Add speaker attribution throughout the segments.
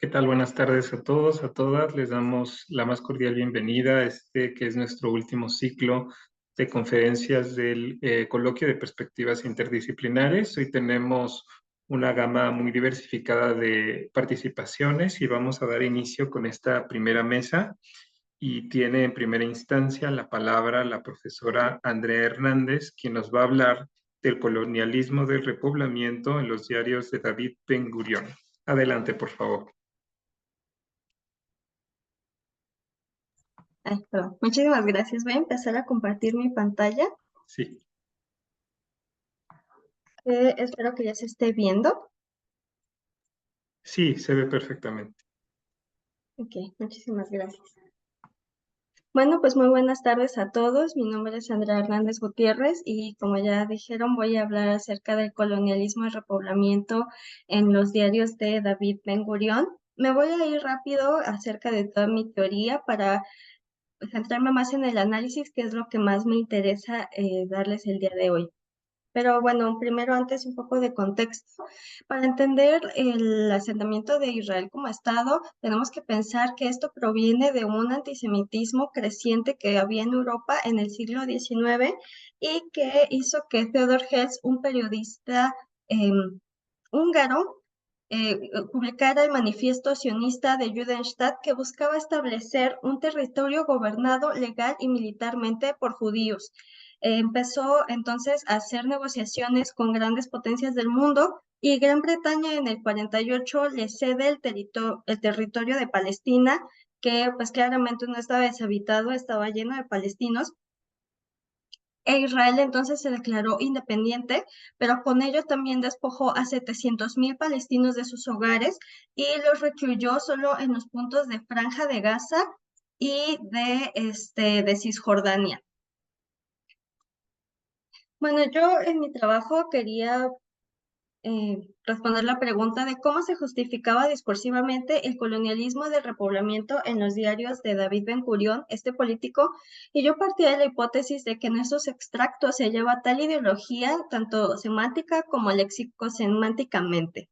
Speaker 1: ¿Qué tal? Buenas tardes a todos, a todas. Les damos la más cordial bienvenida a este que es nuestro último ciclo de conferencias del Coloquio de Perspectivas Interdisciplinares. Hoy tenemos una gama muy diversificada de participaciones y vamos a dar inicio con esta primera mesa. Y tiene en primera instancia la palabra la profesora Andrea Hernández, quien nos va a hablar del colonialismo del repoblamiento en los diarios de David Ben Gurión. Adelante, por favor.
Speaker 2: Ay, perdón. Muchísimas gracias. Voy a empezar a compartir mi pantalla,
Speaker 1: Sí.
Speaker 2: que espero que ya se esté viendo.
Speaker 1: Sí, se ve perfectamente.
Speaker 2: Ok, muchísimas gracias. Bueno, pues muy buenas tardes a todos. Mi nombre es Andrea Hernández Gutiérrez y como ya dijeron, voy a hablar acerca del colonialismo y repoblamiento en los diarios de David Ben Gurión. Me voy a ir rápido acerca de toda mi teoría para centrarme más en el análisis, que es lo que más me interesa darles el día de hoy. Pero bueno, primero antes un poco de contexto. Para entender el asentamiento de Israel como Estado, tenemos que pensar que esto proviene de un antisemitismo creciente que había en Europa en el siglo XIX y que hizo que Theodor Herzl, un periodista húngaro, publicara el manifiesto sionista de Judenstadt, que buscaba establecer un territorio gobernado legal y militarmente por judíos. Empezó entonces a hacer negociaciones con grandes potencias del mundo y Gran Bretaña en el 48 le cede el territorio de Palestina, que pues claramente no estaba deshabitado, estaba lleno de palestinos. Israel entonces se declaró independiente, pero con ello también despojó a 700,000 palestinos de sus hogares y los recluyó solo en los puntos de Franja de Gaza y de Cisjordania. Bueno, yo en mi trabajo quería responder la pregunta de cómo se justificaba discursivamente el colonialismo del repoblamiento en los diarios de David Ben Gurión, este político, y yo partía de la hipótesis de que en esos extractos se lleva tal ideología, tanto semántica como léxico-semánticamente.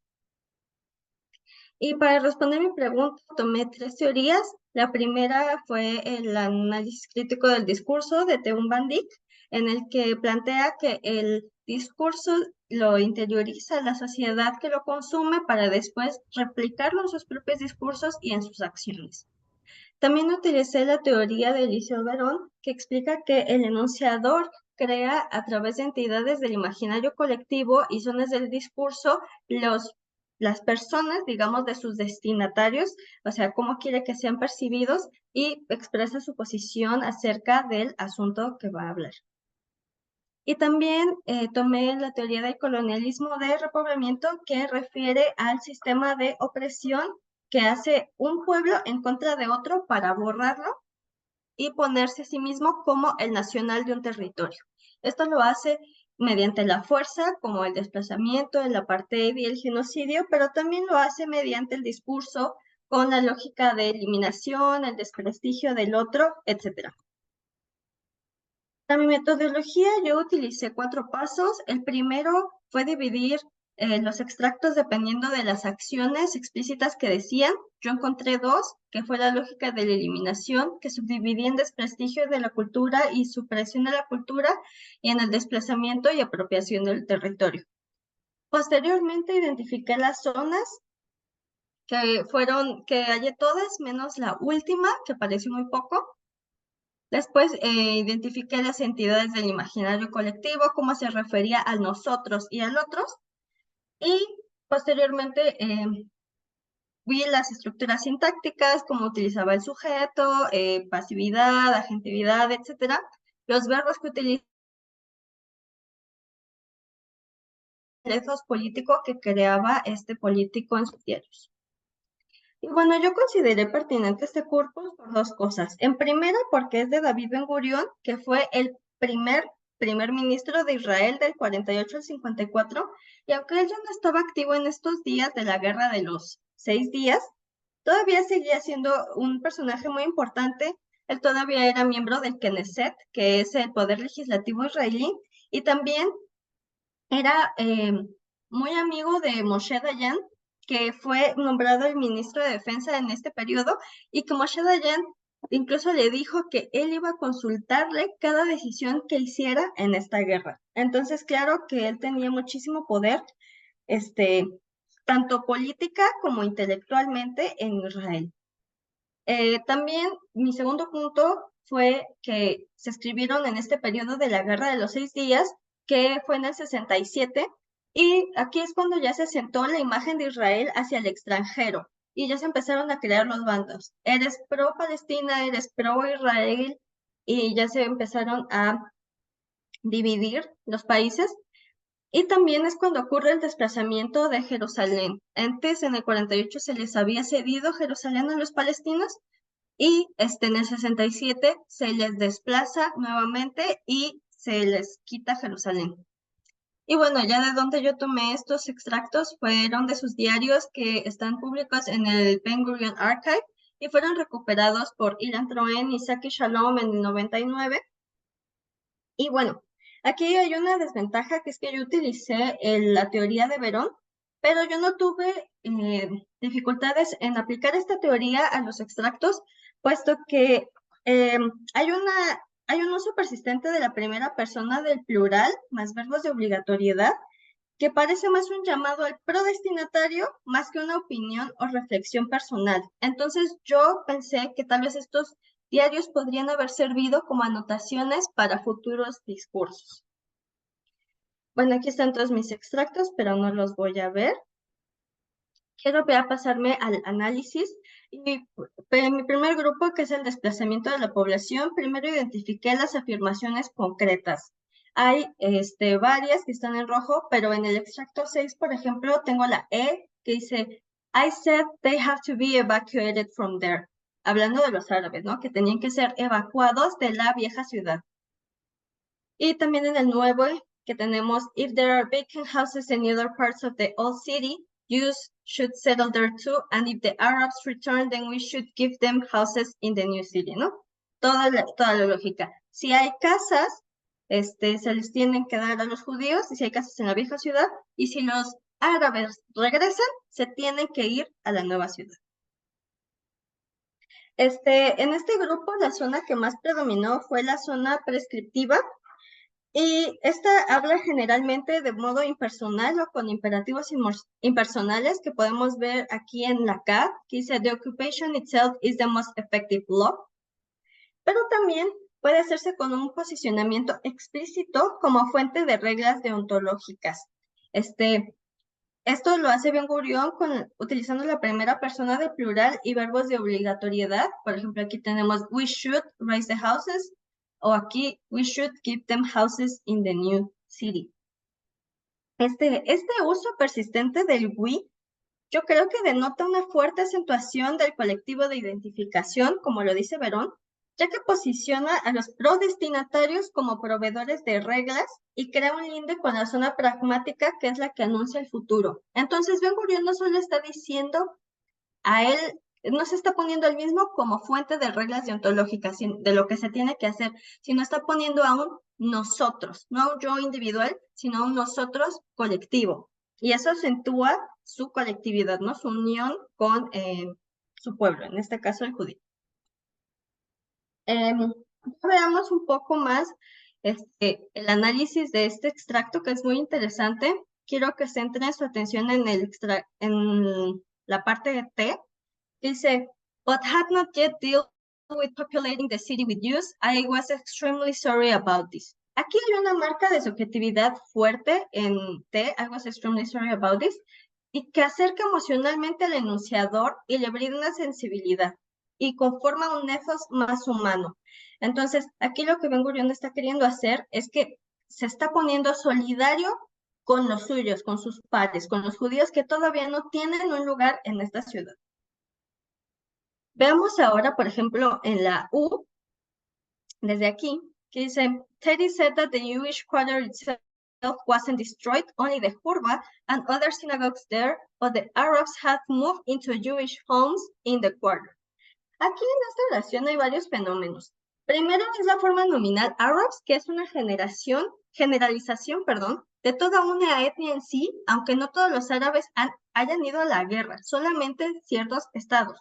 Speaker 2: Y para responder mi pregunta, tomé tres teorías. La primera fue el análisis crítico del discurso de Teun Van Dijk, en el que plantea que el discurso lo interioriza la sociedad que lo consume para después replicarlo en sus propios discursos y en sus acciones. También utilicé la teoría de Eliseo Verón, que explica que el enunciador crea a través de entidades del imaginario colectivo y zonas del discurso las personas, digamos, de sus destinatarios, o sea, cómo quiere que sean percibidos y expresa su posición acerca del asunto que va a hablar. Y también tomé la teoría del colonialismo de repoblamiento, que refiere al sistema de opresión que hace un pueblo en contra de otro para borrarlo y ponerse a sí mismo como el nacional de un territorio. Esto lo hace mediante la fuerza, como el desplazamiento, el apartheid y el genocidio, pero también lo hace mediante el discurso con la lógica de eliminación, el desprestigio del otro, etc. Para mi metodología yo utilicé 4 pasos. El primero fue dividir los extractos dependiendo de las acciones explícitas que decían. Yo encontré 2, que fue la lógica de la eliminación, que subdividí en desprestigio de la cultura y supresión de la cultura, y en el desplazamiento y apropiación del territorio. Posteriormente identifiqué las zonas que hallé todas, menos la última, que pareció muy poco. Después identifiqué las entidades del imaginario colectivo, cómo se refería al nosotros y al otros, y posteriormente vi las estructuras sintácticas, cómo utilizaba el sujeto, pasividad, agentividad, etc. Los verbos que utilizaba, el ethos político que creaba este político en sus diarios. Y bueno, yo consideré pertinente este corpus por 2 cosas. En primera, porque es de David Ben Gurión, que fue el primer ministro de Israel del 48 al 54, y aunque él ya no estaba activo en estos días de la guerra de los 6 días, todavía seguía siendo un personaje muy importante. Él todavía era miembro del Knesset, que es el poder legislativo israelí, y también era muy amigo de Moshe Dayan, que fue nombrado el ministro de Defensa en este periodo, y que Moshe Dayan incluso le dijo que él iba a consultarle cada decisión que hiciera en esta guerra. Entonces, claro que él tenía muchísimo poder, tanto política como intelectualmente en Israel. También mi segundo punto fue que se escribieron en este periodo de la Guerra de los 6 días, que fue en el 67, y aquí es cuando ya se sentó la imagen de Israel hacia el extranjero, y ya se empezaron a crear los bandos. Eres pro Palestina, eres pro Israel, y ya se empezaron a dividir los países. Y también es cuando ocurre el desplazamiento de Jerusalén. Antes, en el 48, se les había cedido Jerusalén a los palestinos, y en el 67 se les desplaza nuevamente y se les quita Jerusalén. Y bueno, ya de donde yo tomé estos extractos fueron de sus diarios que están públicos en el Ben Gurion Archive y fueron recuperados por Ilan Troen y Saki Shalom en el 99. Y bueno, aquí hay una desventaja, que es que yo utilicé la teoría de Verón, pero yo no tuve dificultades en aplicar esta teoría a los extractos, puesto que hay un uso persistente de la primera persona del plural más verbos de obligatoriedad, que parece más un llamado al prodestinatario más que una opinión o reflexión personal. Entonces yo pensé que tal vez estos diarios podrían haber servido como anotaciones para futuros discursos. Bueno, aquí están todos mis extractos, pero no los voy a ver. Quiero pasarme al análisis. Y en mi primer grupo, que es el desplazamiento de la población, primero identifiqué las afirmaciones concretas. Hay varias que están en rojo, pero en el extracto 6, por ejemplo, tengo la E, que dice, I said they have to be evacuated from there. Hablando de los árabes, ¿no? Que tenían que ser evacuados de la vieja ciudad. Y también en el nuevo, que tenemos, if there are vacant houses in other parts of the old city, Jews should settle there too, and if the Arabs return, then we should give them houses in the new city, ¿no? Toda la lógica. Si hay casas, se les tienen que dar a los judíos, y si hay casas en la vieja ciudad, y si los árabes regresan, se tienen que ir a la nueva ciudad. En este grupo, la zona que más predominó fue la zona prescriptiva, y esta habla generalmente de modo impersonal o con imperativos impersonales, que podemos ver aquí en la K, que dice, the occupation itself is the most effective law. Pero también puede hacerse con un posicionamiento explícito como fuente de reglas deontológicas. Esto lo hace Ben Gurion utilizando la primera persona del plural y verbos de obligatoriedad. Por ejemplo, aquí tenemos, we should raise the houses, o aquí, we should give them houses in the new city. Este uso persistente del we, yo creo que denota una fuerte acentuación del colectivo de identificación, como lo dice Verón, ya que posiciona a los prodestinatarios como proveedores de reglas y crea un linde con la zona pragmática, que es la que anuncia el futuro. Entonces, Ben Gurion no solo está diciendo a él, no se está poniendo él mismo como fuente de reglas deontológicas de lo que se tiene que hacer, sino está poniendo a un nosotros, no a un yo individual, sino a un nosotros colectivo. Y eso acentúa su colectividad, ¿no? Su unión con su pueblo, en este caso el judío. Veamos un poco más el análisis de este extracto, que es muy interesante. Quiero que centren su atención en la parte de T. Dice, but had not yet dealt with populating the city with Jews, I was extremely sorry about this. Aquí hay una marca de subjetividad fuerte en T, I was extremely sorry about this, y que acerca emocionalmente al enunciador y le brinda una sensibilidad y conforma un ethos más humano. Entonces, aquí lo que Ben Gurion está queriendo hacer es que se está poniendo solidario con los suyos, con sus pares, con los judíos que todavía no tienen un lugar en esta ciudad. Veamos ahora, por ejemplo, en la U, desde aquí, que dice, Teddy said that the Jewish quarter itself wasn't destroyed, only the Hurba and other synagogues there, but the Arabs had moved into Jewish homes in the quarter. Aquí en esta oración hay varios fenómenos. Primero es la forma nominal Arabs, que es una generalización, de toda una etnia en sí, aunque no todos los árabes hayan ido a la guerra, solamente ciertos estados.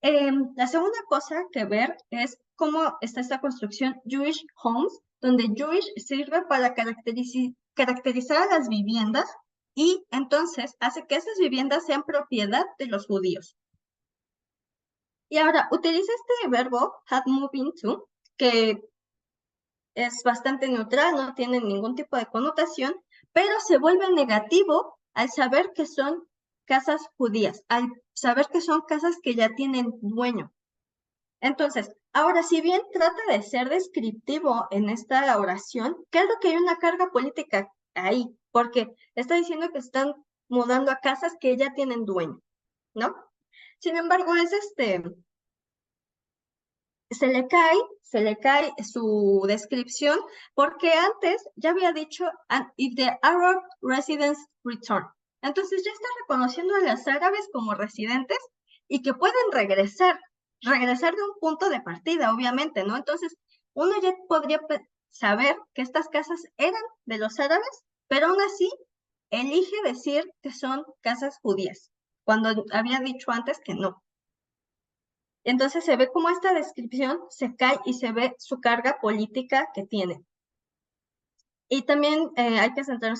Speaker 2: La segunda cosa que ver es cómo está esta construcción Jewish homes, donde Jewish sirve para caracterizar a las viviendas y entonces hace que esas viviendas sean propiedad de los judíos. Y ahora utiliza este verbo had moving to, que es bastante neutral, no tiene ningún tipo de connotación, pero se vuelve negativo al saber que son casas judías, al saber que son casas que ya tienen dueño. Entonces, ahora, si bien trata de ser descriptivo en esta oración, claro que hay una carga política ahí, porque está diciendo que están mudando a casas que ya tienen dueño, ¿no? Sin embargo, se le cae su descripción, porque antes ya había dicho, and if the Arab residents return. Entonces ya está reconociendo a los árabes como residentes y que pueden regresar de un punto de partida, obviamente, ¿no? Entonces, uno ya podría saber que estas casas eran de los árabes, pero aún así elige decir que son casas judías, cuando había dicho antes que no. Entonces se ve cómo esta descripción se cae y se ve su carga política que tiene. Y también hay que centrar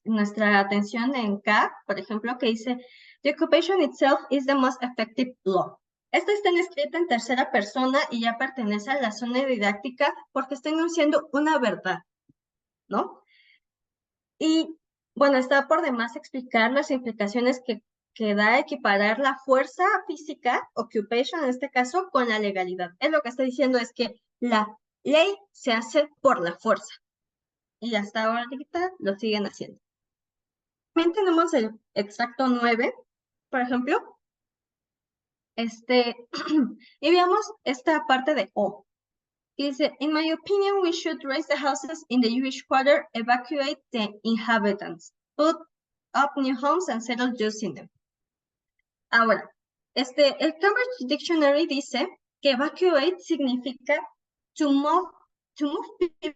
Speaker 2: nuestra atención en K, por ejemplo, que dice, the occupation itself is the most effective law. Esta está escrita en tercera persona y ya pertenece a la zona didáctica porque está enunciando una verdad, ¿no? Y bueno, está por demás explicar las implicaciones que da equiparar la fuerza física, occupation en este caso, con la legalidad. Es lo que está diciendo es que la ley se hace por la fuerza. Y hasta ahorita lo siguen haciendo. También tenemos el extracto 9, por ejemplo. Y veamos esta parte de O. Dice, in my opinion, we should raise the houses in the Jewish quarter, evacuate the inhabitants, put up new homes and settle Jews in them. Ahora, el Cambridge Dictionary dice que evacuate significa to move people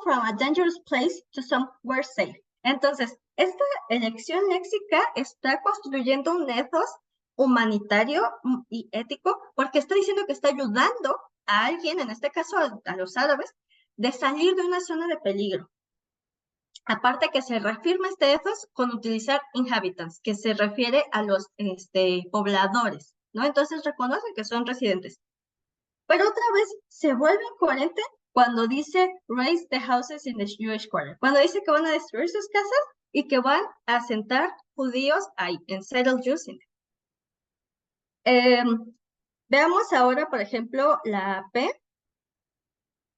Speaker 2: from a dangerous place to somewhere safe. Entonces, esta elección léxica está construyendo un ethos humanitario y ético porque está diciendo que está ayudando a alguien, en este caso a los árabes, de salir de una zona de peligro. Aparte que se reafirma este ethos con utilizar inhabitants, que se refiere a los pobladores, ¿no? Entonces reconocen que son residentes. Pero otra vez se vuelve incoherente cuando dice raise the houses in the Jewish quarter, cuando dice que van a destruir sus casas y que van a asentar judíos ahí, en settle Jews in them. Veamos ahora, por ejemplo, la P,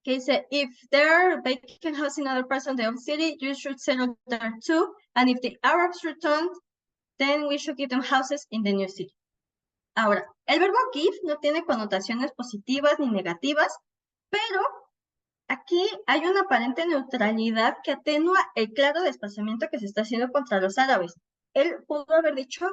Speaker 2: que dice, if there are vacant houses in other parts of the city, you should settle there too, and if the Arabs return, then we should give them houses in the new city. Ahora, el verbo give no tiene connotaciones positivas ni negativas, pero aquí hay una aparente neutralidad que atenúa el claro desplazamiento que se está haciendo contra los árabes. Él pudo haber dicho,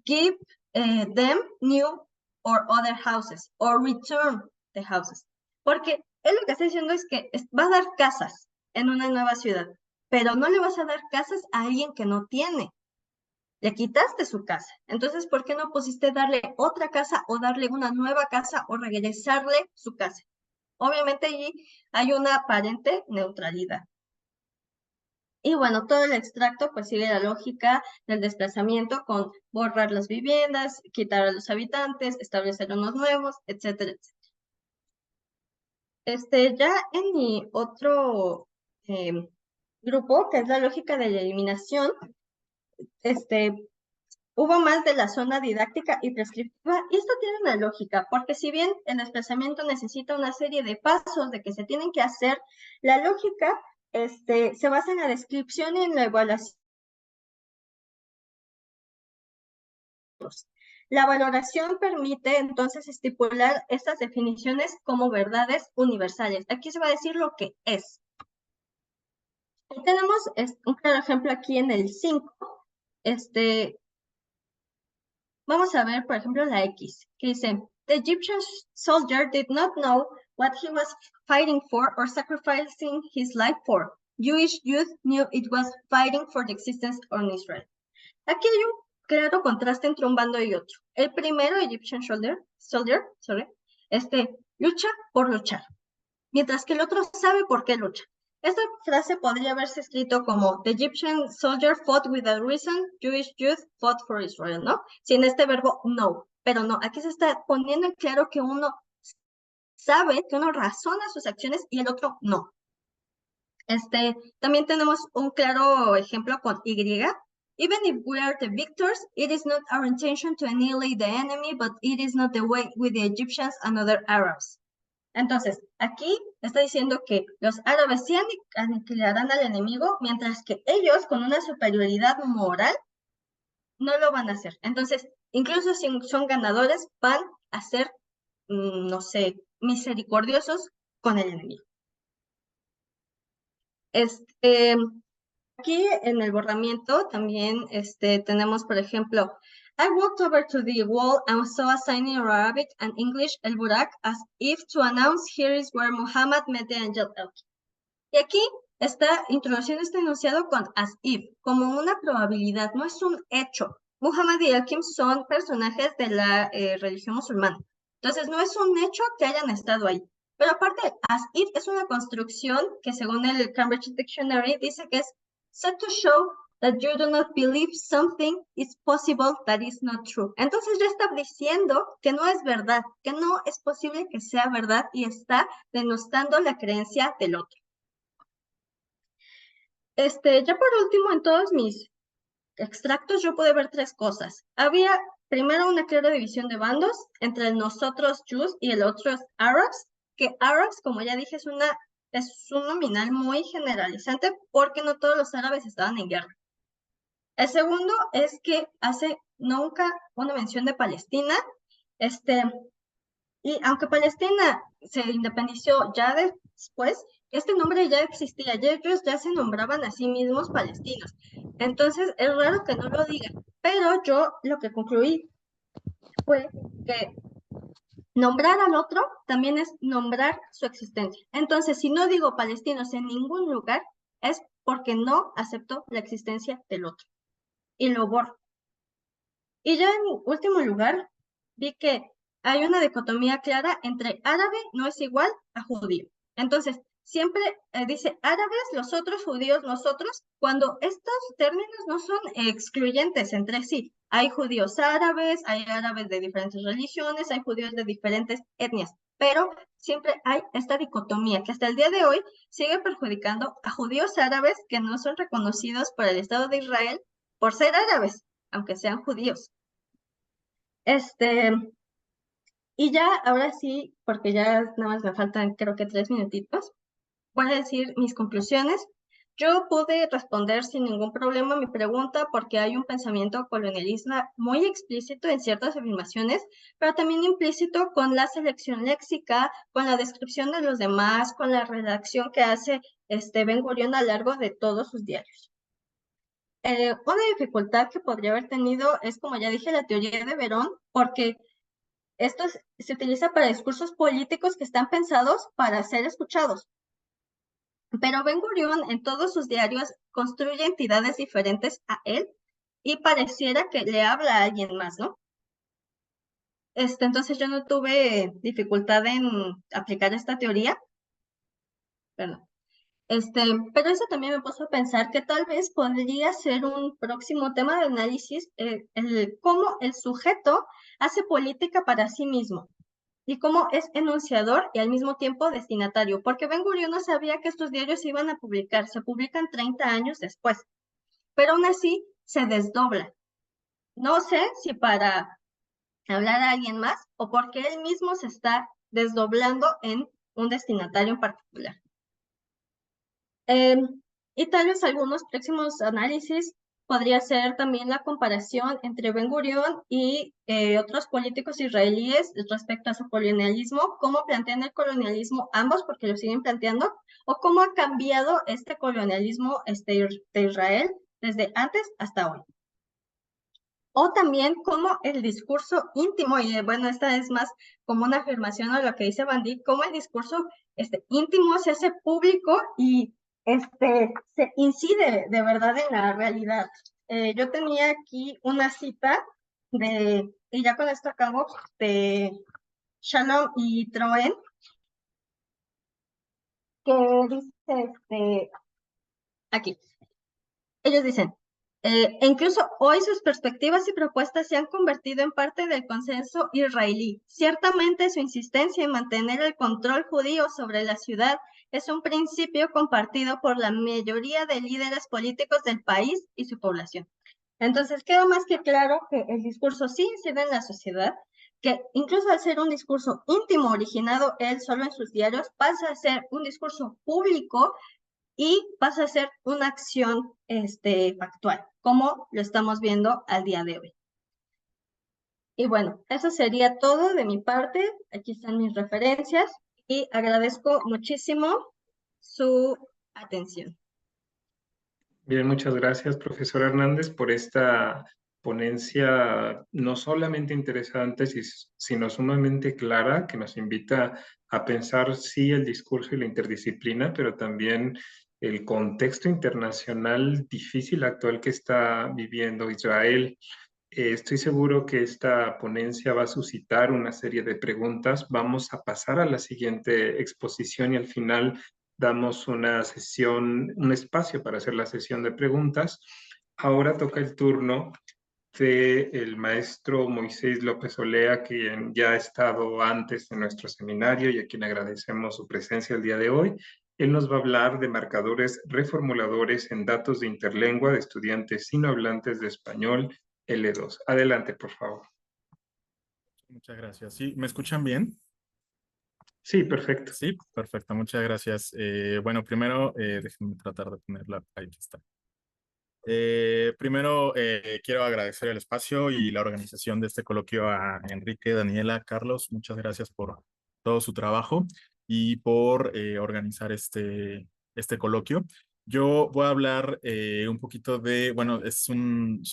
Speaker 2: give them new or other houses, or return the houses. Porque él lo que está diciendo es que va a dar casas en una nueva ciudad, pero no le vas a dar casas a alguien que no tiene. Le quitaste su casa. Entonces, ¿por qué no pusiste darle otra casa o darle una nueva casa o regresarle su casa? Obviamente allí hay una aparente neutralidad. Y bueno, todo el extracto pues sigue la lógica del desplazamiento con borrar las viviendas, quitar a los habitantes, establecer unos nuevos, etcétera, etcétera. Ya en mi otro grupo, que es la lógica de la eliminación, hubo más de la zona didáctica y prescriptiva, y esto tiene una lógica, porque si bien el desplazamiento necesita una serie de pasos de que se tienen que hacer, la lógica se basa en la descripción y en la evaluación. La valoración permite entonces estipular estas definiciones como verdades universales. Aquí se va a decir lo que es. Y tenemos un claro ejemplo aquí en el 5. Vamos a ver, por ejemplo, la X, que dice, the Egyptian soldier did not know what he was fighting for or sacrificing his life for, Jewish youth knew it was fighting for the existence of Israel. Aquí hay un claro contraste entre un bando y otro. El primero, Egyptian soldier, lucha por luchar, mientras que el otro sabe por qué lucha. Esta frase podría haberse escrito como The Egyptian soldier fought with a reason, Jewish youth fought for Israel, ¿no? Sin este verbo no, pero no, aquí se está poniendo en claro que uno sabe, que uno razona sus acciones y el otro no. También tenemos un claro ejemplo con Y. Even if we are the victors, it is not our intention to annihilate the enemy, but it is not the way with the Egyptians and other Arabs. Entonces, aquí está diciendo que los árabes sí aniquilarán al enemigo, mientras que ellos, con una superioridad moral, no lo van a hacer. Entonces, incluso si son ganadores, van a ser, no sé, misericordiosos con el enemigo. Aquí en el borramiento también tenemos, por ejemplo, I walked over to the wall and saw a sign in Arabic and English, El Burak, as if to announce here is where Muhammad met the angel Elkim. Y aquí está introduciendo este enunciado con as if, como una probabilidad, no es un hecho. Muhammad y Elkim son personajes de la religión musulmana. Entonces, no es un hecho que hayan estado ahí. Pero aparte, as if es una construcción que según el Cambridge Dictionary dice que es said to show that you do not believe something is possible that is not true. Entonces ya está diciendo que no es verdad, que no es posible que sea verdad y está denostando la creencia del otro. Ya por último, en todos mis extractos yo pude ver tres cosas. Había primero una clara división de bandos entre nosotros Jews y el otro Arabs, que Arabs, como ya dije, es un nominal muy generalizante porque no todos los árabes estaban en guerra. El segundo es que hace nunca una mención de Palestina, y aunque Palestina se independizó ya después, este nombre ya existía, y ellos ya se nombraban a sí mismos palestinos. Entonces es raro que no lo digan, pero yo lo que concluí fue que nombrar al otro también es nombrar su existencia. Entonces, si no digo palestinos en ningún lugar, es porque no acepto la existencia del otro y lo borro. Y ya en último lugar, vi que hay una dicotomía clara entre árabe no es igual a judío. Entonces, siempre dice árabes, los otros, judíos, nosotros, cuando estos términos no son excluyentes entre sí. Hay judíos árabes, hay árabes de diferentes religiones, hay judíos de diferentes etnias, pero siempre hay esta dicotomía que hasta el día de hoy sigue perjudicando a judíos árabes que no son reconocidos por el Estado de Israel por ser árabes, aunque sean judíos. Y ya, ahora sí, porque ya nada más me faltan creo que 3 minutitos, voy a decir mis conclusiones. Yo pude responder sin ningún problema mi pregunta porque hay un pensamiento colonialista muy explícito en ciertas afirmaciones, pero también implícito con la selección léxica, con la descripción de los demás, con la redacción que hace Ben Gurión a lo largo de todos sus diarios. Una dificultad que podría haber tenido es, como ya dije, la teoría de Verón, porque esto se utiliza para discursos políticos que están pensados para ser escuchados. Pero Ben Gurión en todos sus diarios construye entidades diferentes a él y pareciera que le habla a alguien más, ¿no? Entonces yo no tuve dificultad en aplicar esta teoría. Perdón. Pero eso también me puso a pensar que tal vez podría ser un próximo tema de análisis, cómo el sujeto hace política para sí mismo y cómo es enunciador y al mismo tiempo destinatario, porque Ben Gurión no sabía que estos diarios se iban a publicar, se publican 30 años después, pero aún así se desdobla. No sé si para hablar a alguien más o porque él mismo se está desdoblando en un destinatario en particular. Y tal vez algunos próximos análisis podría ser también la comparación entre Ben Gurión y otros políticos israelíes respecto a su colonialismo, cómo plantean el colonialismo ambos, porque lo siguen planteando, o cómo ha cambiado este colonialismo de Israel desde antes hasta hoy. O también cómo el discurso íntimo, y bueno, esta es más como una afirmación a lo que dice Bandit, cómo el discurso íntimo se hace público y se incide de verdad en la realidad. Yo tenía aquí una cita y ya con esto acabo, de Shannon y Troen, que dice, aquí, ellos dicen, e incluso hoy sus perspectivas y propuestas se han convertido en parte del consenso israelí. Ciertamente su insistencia en mantener el control judío sobre la ciudad es un principio compartido por la mayoría de líderes políticos del país y su población. Entonces queda más que claro que el discurso sí incide en la sociedad, que incluso al ser un discurso íntimo originado él solo en sus diarios, pasa a ser un discurso público y pasa a ser una acción factual, como lo estamos viendo al día de hoy. Y bueno, eso sería todo de mi parte. Aquí están mis referencias y agradezco muchísimo su atención.
Speaker 1: Bien, muchas gracias, profesor Hernández, por esta ponencia no solamente interesante, sino sumamente clara, que nos invita a pensar, sí, el discurso y la interdisciplina, pero también el contexto internacional difícil actual que está viviendo Israel. Estoy seguro que esta ponencia va a suscitar una serie de preguntas. Vamos a pasar a la siguiente exposición y al final damos una sesión, un espacio para hacer la sesión de preguntas. Ahora toca el turno del maestro Moisés López Olea, quien ya ha estado antes en nuestro seminario y a quien agradecemos su presencia el día de hoy. Él nos va a hablar de marcadores reformuladores en datos de interlengua de estudiantes sinohablantes de español L2. Adelante, por favor.
Speaker 3: Muchas gracias. ¿Sí? ¿Me escuchan bien?
Speaker 1: Sí, perfecto.
Speaker 3: Sí, perfecto. Muchas gracias. Bueno, primero, déjenme tratar de ponerla. Ahí está. Primero, quiero agradecer el espacio y la organización de este coloquio a Enrique, Daniela, Carlos. Muchas gracias por todo su trabajo y por organizar este coloquio. Yo voy a hablar un poquito de, bueno, es un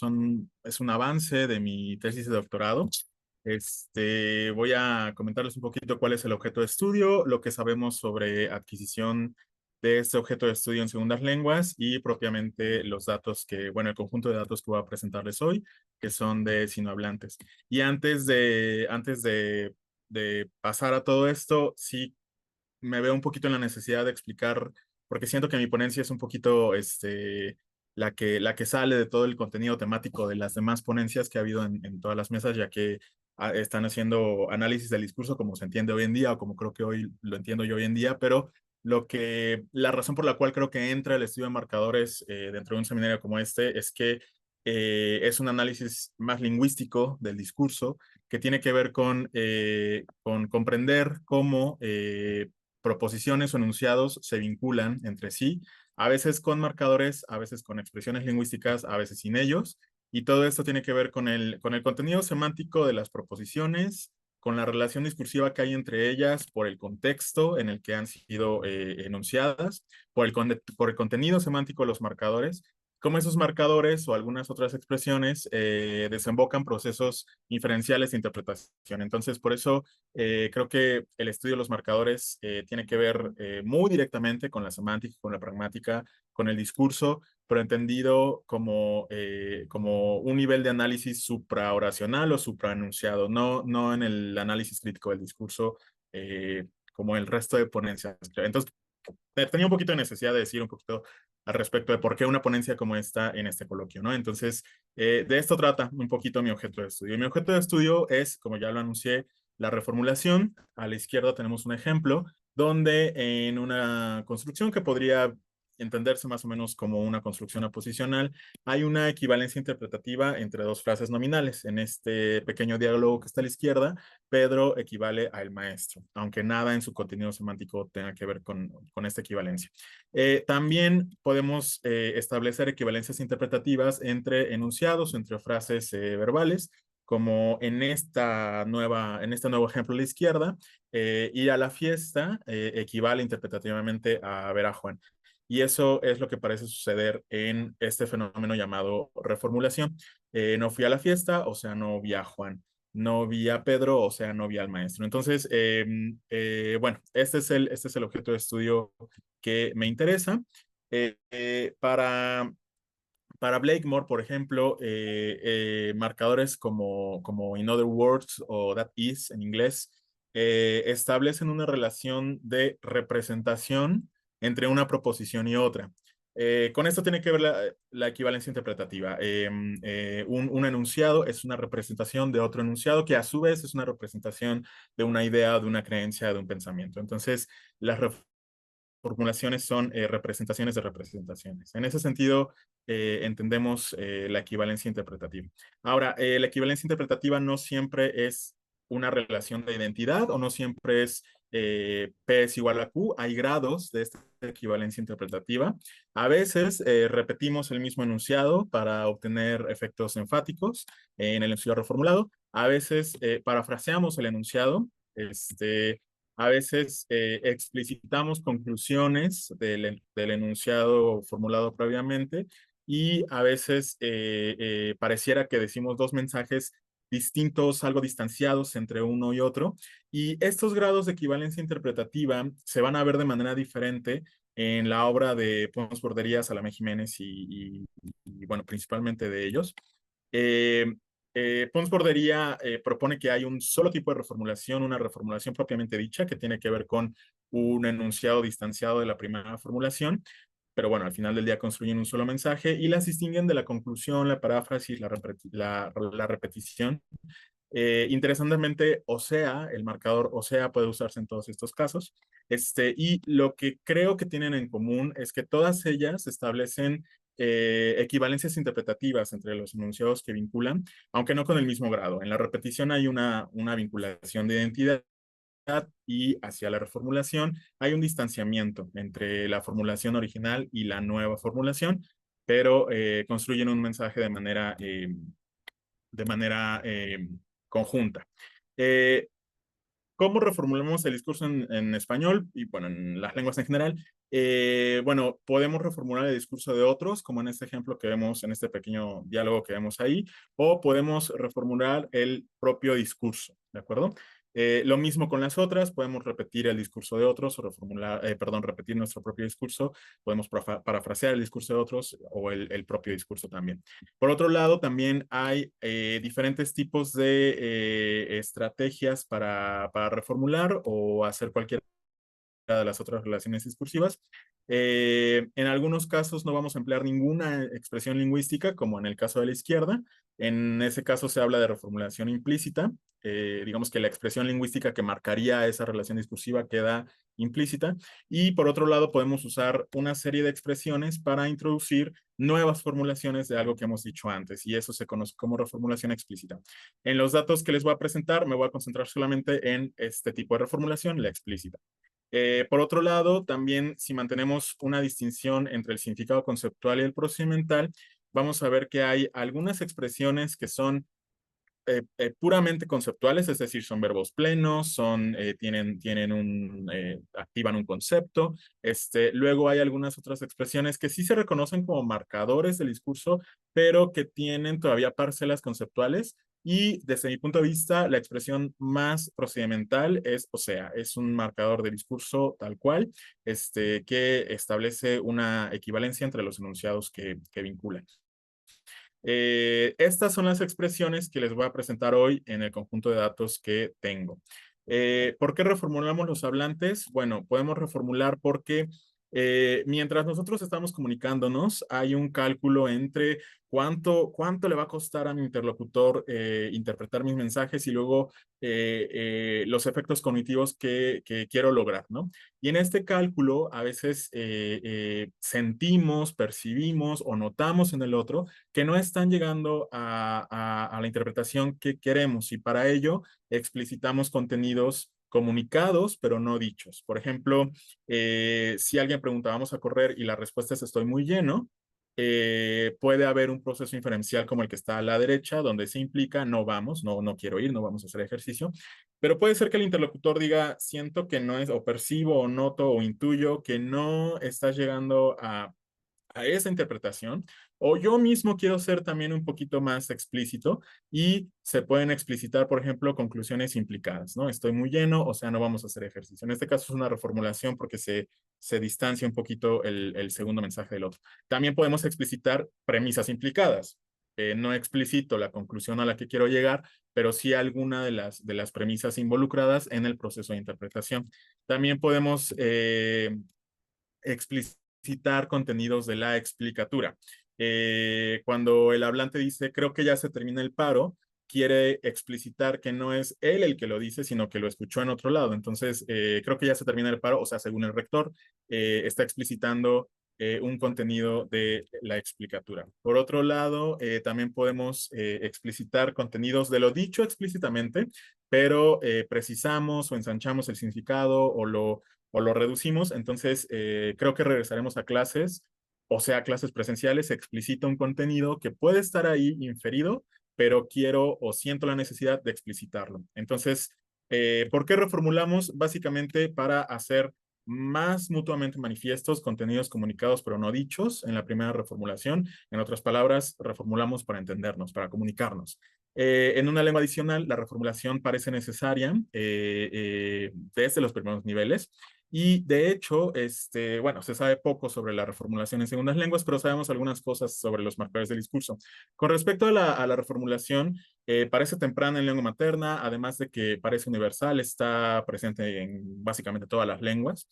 Speaker 3: avance de mi tesis de doctorado. Voy a comentarles un poquito cuál es el objeto de estudio, lo que sabemos sobre adquisición de este objeto de estudio en segundas lenguas y propiamente los datos que, bueno, el conjunto de datos que voy a presentarles hoy, que son de sinohablantes. Y antes de pasar a todo esto, sí me veo un poquito en la necesidad de explicar, porque siento que mi ponencia es un poquito la que sale de todo el contenido temático de las demás ponencias que ha habido en todas las mesas, ya que están haciendo análisis del discurso como se entiende hoy en día, o como creo que hoy lo entiendo yo hoy en día, pero la razón por la cual creo que entra el estudio de marcadores dentro de un seminario como este es que es un análisis más lingüístico del discurso que tiene que ver con comprender cómo proposiciones o enunciados se vinculan entre sí, a veces con marcadores, a veces con expresiones lingüísticas, a veces sin ellos, y todo esto tiene que ver con el contenido semántico de las proposiciones, con la relación discursiva que hay entre ellas, por el contexto en el que han sido enunciadas, por el contenido semántico de los marcadores, cómo esos marcadores o algunas otras expresiones desembocan procesos inferenciales de interpretación. Entonces, por eso creo que el estudio de los marcadores tiene que ver muy directamente con la semántica, con la pragmática, con el discurso, pero entendido como un nivel de análisis supraoracional o supraenunciado, no en el análisis crítico del discurso como el resto de ponencias. Entonces, tenía un poquito de necesidad de decir un poquito al respecto de por qué una ponencia como esta en este coloquio, ¿no? Entonces, de esto trata un poquito mi objeto de estudio. Mi objeto de estudio es, como ya lo anuncié, la reformulación. A la izquierda tenemos un ejemplo donde en una construcción que podría entenderse más o menos como una construcción aposicional, hay una equivalencia interpretativa entre dos frases nominales. En este pequeño diálogo que está a la izquierda, Pedro equivale a el maestro, aunque nada en su contenido semántico tenga que ver con esta equivalencia. También podemos establecer equivalencias interpretativas entre enunciados, entre frases verbales, como en este nuevo ejemplo a la izquierda, ir a la fiesta equivale interpretativamente a ver a Juan. Y eso es lo que parece suceder en este fenómeno llamado reformulación. No fui a la fiesta, o sea, no vi a Juan. No vi a Pedro, o sea, no vi al maestro. Entonces, bueno, este es el objeto de estudio que me interesa. Para Blakemore, por ejemplo, marcadores como In Other Words o That Is en inglés establecen una relación de representación entre una proposición y otra. Con esto tiene que ver la equivalencia interpretativa. Un enunciado es una representación de otro enunciado que a su vez es una representación de una idea, de una creencia, de un pensamiento. Entonces, las formulaciones son representaciones de representaciones. En ese sentido, entendemos la equivalencia interpretativa. Ahora, la equivalencia interpretativa no siempre es una relación de identidad o no siempre es P es igual a Q. Hay grados de esta equivalencia interpretativa. A veces repetimos el mismo enunciado para obtener efectos enfáticos en el enunciado reformulado. A veces parafraseamos el enunciado. A veces explicitamos conclusiones del enunciado formulado previamente y a veces pareciera que decimos dos mensajes distintos, algo distanciados entre uno y otro. Y estos grados de equivalencia interpretativa se van a ver de manera diferente en la obra de Pons Borderías, Salamé Jiménez bueno, principalmente de ellos. Eh, Pons Bordería propone que hay un solo tipo de reformulación, una reformulación propiamente dicha, que tiene que ver con un enunciado distanciado de la primera formulación, pero bueno, al final del día construyen un solo mensaje y las distinguen de la conclusión, la paráfrasis, la repetición. Interesantemente, OSEA, el marcador OSEA puede usarse en todos estos casos. Y lo que creo que tienen en común es que todas ellas establecen equivalencias interpretativas entre los enunciados que vinculan, aunque no con el mismo grado. En la repetición hay una vinculación de identidad y hacia la reformulación hay un distanciamiento entre la formulación original y la nueva formulación, pero construyen un mensaje de manera conjunta. Eh, ¿Cómo reformulamos el discurso en español y bueno, en las lenguas en general? Bueno, podemos reformular el discurso de otros, como en este ejemplo que vemos, en este pequeño diálogo que vemos ahí, o podemos reformular el propio discurso, ¿de acuerdo? Lo mismo con las otras, podemos repetir el discurso de otros o repetir nuestro propio discurso, podemos parafrasear el discurso de otros o el propio discurso también. Por otro lado, también hay diferentes tipos de estrategias para reformular o hacer cualquier de las otras relaciones discursivas. En algunos casos no vamos a emplear ninguna expresión lingüística, como en el caso de la izquierda. En ese caso se habla de reformulación implícita. Digamos que la expresión lingüística que marcaría esa relación discursiva queda implícita. Y por otro lado, podemos usar una serie de expresiones para introducir nuevas formulaciones de algo que hemos dicho antes, y eso se conoce como reformulación explícita. En los datos que les voy a presentar, me voy a concentrar solamente en este tipo de reformulación, la explícita. Por otro lado, también si mantenemos una distinción entre el significado conceptual y el procedimental, vamos a ver que hay algunas expresiones que son puramente conceptuales, es decir, son verbos plenos, activan un concepto. Luego hay algunas otras expresiones que sí se reconocen como marcadores del discurso, pero que tienen todavía parcelas conceptuales. Y desde mi punto de vista, la expresión más procedimental es un marcador de discurso tal cual, que establece una equivalencia entre los enunciados que vinculan. Estas son las expresiones que les voy a presentar hoy en el conjunto de datos que tengo. ¿Por qué reformulamos los hablantes? Bueno, podemos reformular porque mientras nosotros estamos comunicándonos, hay un cálculo entre cuánto le va a costar a mi interlocutor interpretar mis mensajes y luego los efectos cognitivos que quiero lograr, ¿no? Y en este cálculo a veces sentimos, percibimos o notamos en el otro que no están llegando a la interpretación que queremos, y para ello explicitamos contenidos comunicados, pero no dichos. Por ejemplo, si alguien pregunta, ¿vamos a correr? Y la respuesta es estoy muy lleno, puede haber un proceso inferencial como el que está a la derecha, donde se implica no vamos, no quiero ir, no vamos a hacer ejercicio, pero puede ser que el interlocutor diga, siento que no es, o percibo, o noto, o intuyo que no estás llegando a esa interpretación, O yo mismo quiero ser también un poquito más explícito y se pueden explicitar, por ejemplo, conclusiones implicadas, ¿no? Estoy muy lleno, o sea, no vamos a hacer ejercicio. En este caso es una reformulación porque se distancia un poquito el segundo mensaje del otro. También podemos explicitar premisas implicadas. No explicito la conclusión a la que quiero llegar, pero sí alguna de las premisas involucradas en el proceso de interpretación. También podemos explicitar contenidos de la explicatura. Cuando el hablante dice, creo que ya se termina el paro, quiere explicitar que no es él el que lo dice, sino que lo escuchó en otro lado. Entonces, creo que ya se termina el paro, o sea, según el rector, está explicitando un contenido de la explicatura. Por otro lado, también podemos explicitar contenidos de lo dicho explícitamente, pero precisamos o ensanchamos el significado o lo reducimos. Entonces, creo que regresaremos a clases, o sea, clases presenciales, explicito un contenido que puede estar ahí inferido, pero quiero o siento la necesidad de explicitarlo. Entonces, ¿por qué reformulamos? Básicamente para hacer más mutuamente manifiestos contenidos comunicados pero no dichos en la primera reformulación. En otras palabras, reformulamos para entendernos, para comunicarnos. En una lengua adicional, la reformulación parece necesaria desde los primeros niveles. Y de hecho, bueno, se sabe poco sobre la reformulación en segundas lenguas, pero sabemos algunas cosas sobre los marcadores del discurso. Con respecto a la reformulación, parece temprana en lengua materna, además de que parece universal, está presente en básicamente todas las lenguas.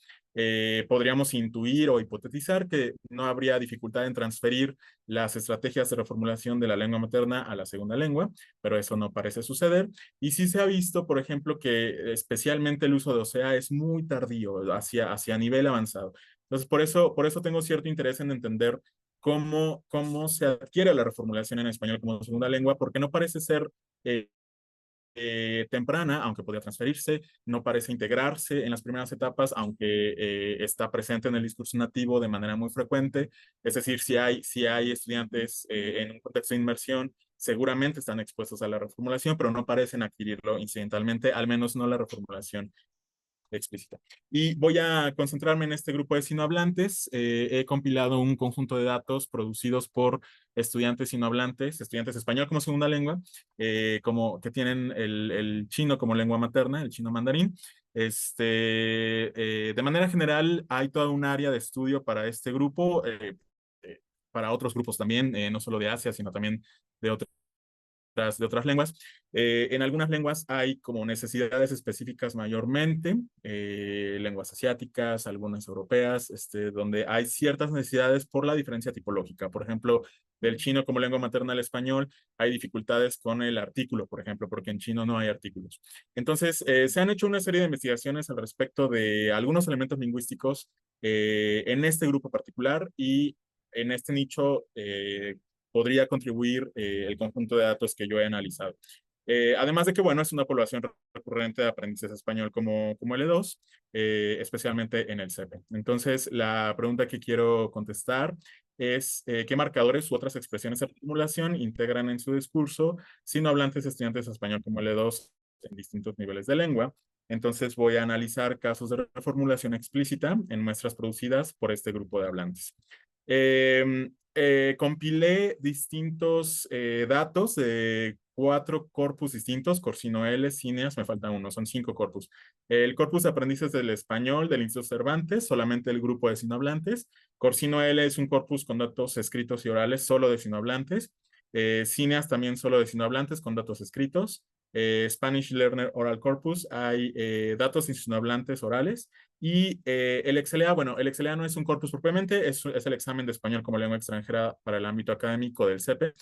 Speaker 3: Podríamos intuir o hipotetizar que no habría dificultad en transferir las estrategias de reformulación de la lengua materna a la segunda lengua, pero eso no parece suceder. Y sí se ha visto, por ejemplo, que especialmente el uso de OSEA es muy tardío, hacia nivel avanzado. Entonces, por eso tengo cierto interés en entender cómo se adquiere la reformulación en español como segunda lengua, porque no parece ser eh, temprana, aunque podría transferirse, no parece integrarse en las primeras etapas, aunque está presente en el discurso nativo de manera muy frecuente. Es decir, si hay estudiantes en un contexto de inmersión, seguramente están expuestos a la reformulación, pero no parecen adquirirlo incidentalmente, al menos no la reformulación explícita. Y voy a concentrarme en este grupo de sinohablantes. He compilado un conjunto de datos producidos por estudiantes sinohablantes, estudiantes español como segunda lengua, como que tienen el chino como lengua materna, el chino mandarín. De manera general, hay toda un área de estudio para este grupo, para otros grupos también, no solo de Asia, sino también de de otras lenguas. En algunas lenguas hay como necesidades específicas mayormente, lenguas asiáticas, algunas europeas, donde hay ciertas necesidades por la diferencia tipológica. Por ejemplo, del chino como lengua materna al español, hay dificultades con el artículo, por ejemplo, porque en chino no hay artículos. Entonces, se han hecho una serie de investigaciones al respecto de algunos elementos lingüísticos en este grupo particular y en este nicho podría contribuir el conjunto de datos que yo he analizado. Además de que, bueno, es una población recurrente de aprendices español como L2, especialmente en el CEP. Entonces, la pregunta que quiero contestar es qué marcadores u otras expresiones de formulación integran en su discurso sinohablantes estudiantes de español como L2 en distintos niveles de lengua. Entonces, voy a analizar casos de reformulación explícita en muestras producidas por este grupo de hablantes. Compilé distintos datos de 4 corpus distintos, Corsino L, Cineas, me falta uno, son 5 corpus. El corpus de aprendices del español del Instituto Cervantes, solamente el grupo de sinohablantes. Corsino L es un corpus con datos escritos y orales solo de sinohablantes. Cineas también solo de sinohablantes con datos escritos. Spanish Learner Oral Corpus, hay datos sinohablantes orales. Y el XLA, bueno, el XLA no es un corpus propiamente, es el examen de español como lengua extranjera para el ámbito académico del CEPE.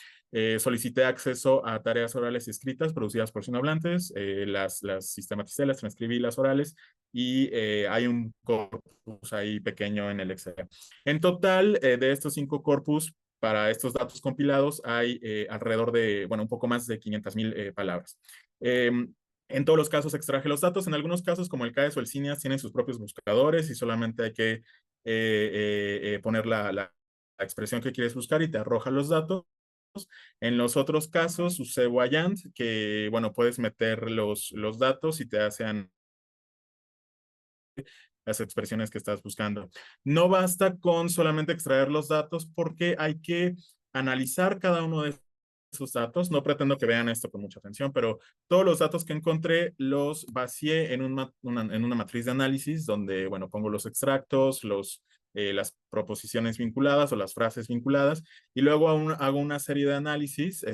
Speaker 3: Solicité acceso a tareas orales y escritas producidas por sinohablantes, las sistematicé, las transcribí las orales y hay un corpus ahí pequeño en el XLA. En total, de estos 5 corpus, para estos datos compilados hay alrededor de, bueno, un poco más de 500,000 palabras. En todos los casos extraje los datos. En algunos casos, como el CAES o el CINEAS, tienen sus propios buscadores y solamente hay que poner la expresión que quieres buscar y te arroja los datos. En los otros casos, usé Wayand, que, bueno, puedes meter los datos y te hacen las expresiones que estás buscando. No basta con solamente extraer los datos porque hay que analizar cada uno de esos datos. No pretendo que vean esto con mucha atención, pero todos los datos que encontré los vacié en en una matriz de análisis donde, bueno, pongo los extractos, las proposiciones vinculadas o las frases vinculadas, y luego hago una serie de análisis,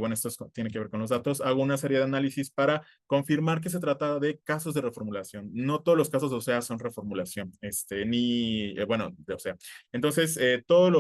Speaker 3: bueno, tiene que ver con los datos, hago una serie de análisis para confirmar que se trata de casos de reformulación. No todos los casos de OSEA son reformulación, bueno, de OSEA. Entonces, todos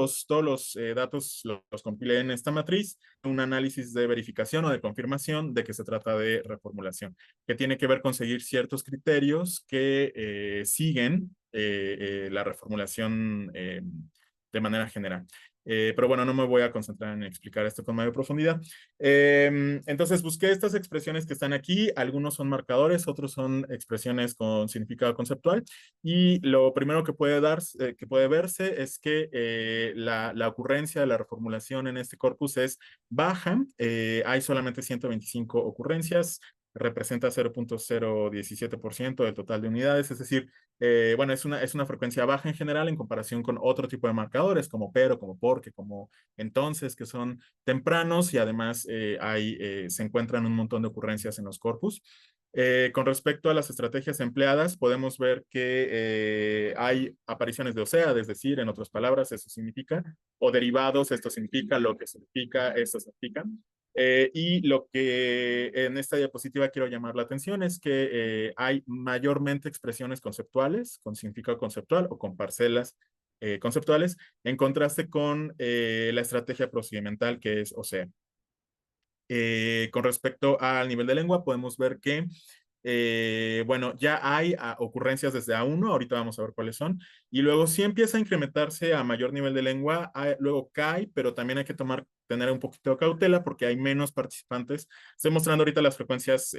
Speaker 3: los datos los compilé en esta matriz, un análisis de verificación o de confirmación de que se trata de reformulación, que tiene que ver con seguir ciertos criterios que siguen la reformulación de manera general. Pero bueno, no me voy a concentrar en explicar esto con mayor profundidad. Entonces busqué estas expresiones que están aquí. Algunos son marcadores, otros son expresiones con significado conceptual. Y lo primero que que puede verse es que la ocurrencia de la reformulación en este corpus es baja. Hay solamente 125 ocurrencias, representa 0.017% del total de unidades, es decir, bueno, es una frecuencia baja en general en comparación con otro tipo de marcadores como pero, como porque, como entonces, que son tempranos y además se encuentran un montón de ocurrencias en los corpus. Con respecto a las estrategias empleadas, podemos ver que hay apariciones de OSEA, es decir, en otras palabras, eso significa, o derivados, esto significa, lo que significa, esto significa. Y lo que en esta diapositiva quiero llamar la atención es que hay mayormente expresiones conceptuales, con significado conceptual o con parcelas conceptuales, en contraste con la estrategia procedimental que es OSEA. Con respecto al nivel de lengua, podemos ver que bueno, ya hay ocurrencias desde A1, ahorita vamos a ver cuáles son, y luego sí empieza a incrementarse a mayor nivel de lengua, luego cae, pero también hay que tener un poquito de cautela porque hay menos participantes. Estoy mostrando ahorita las frecuencias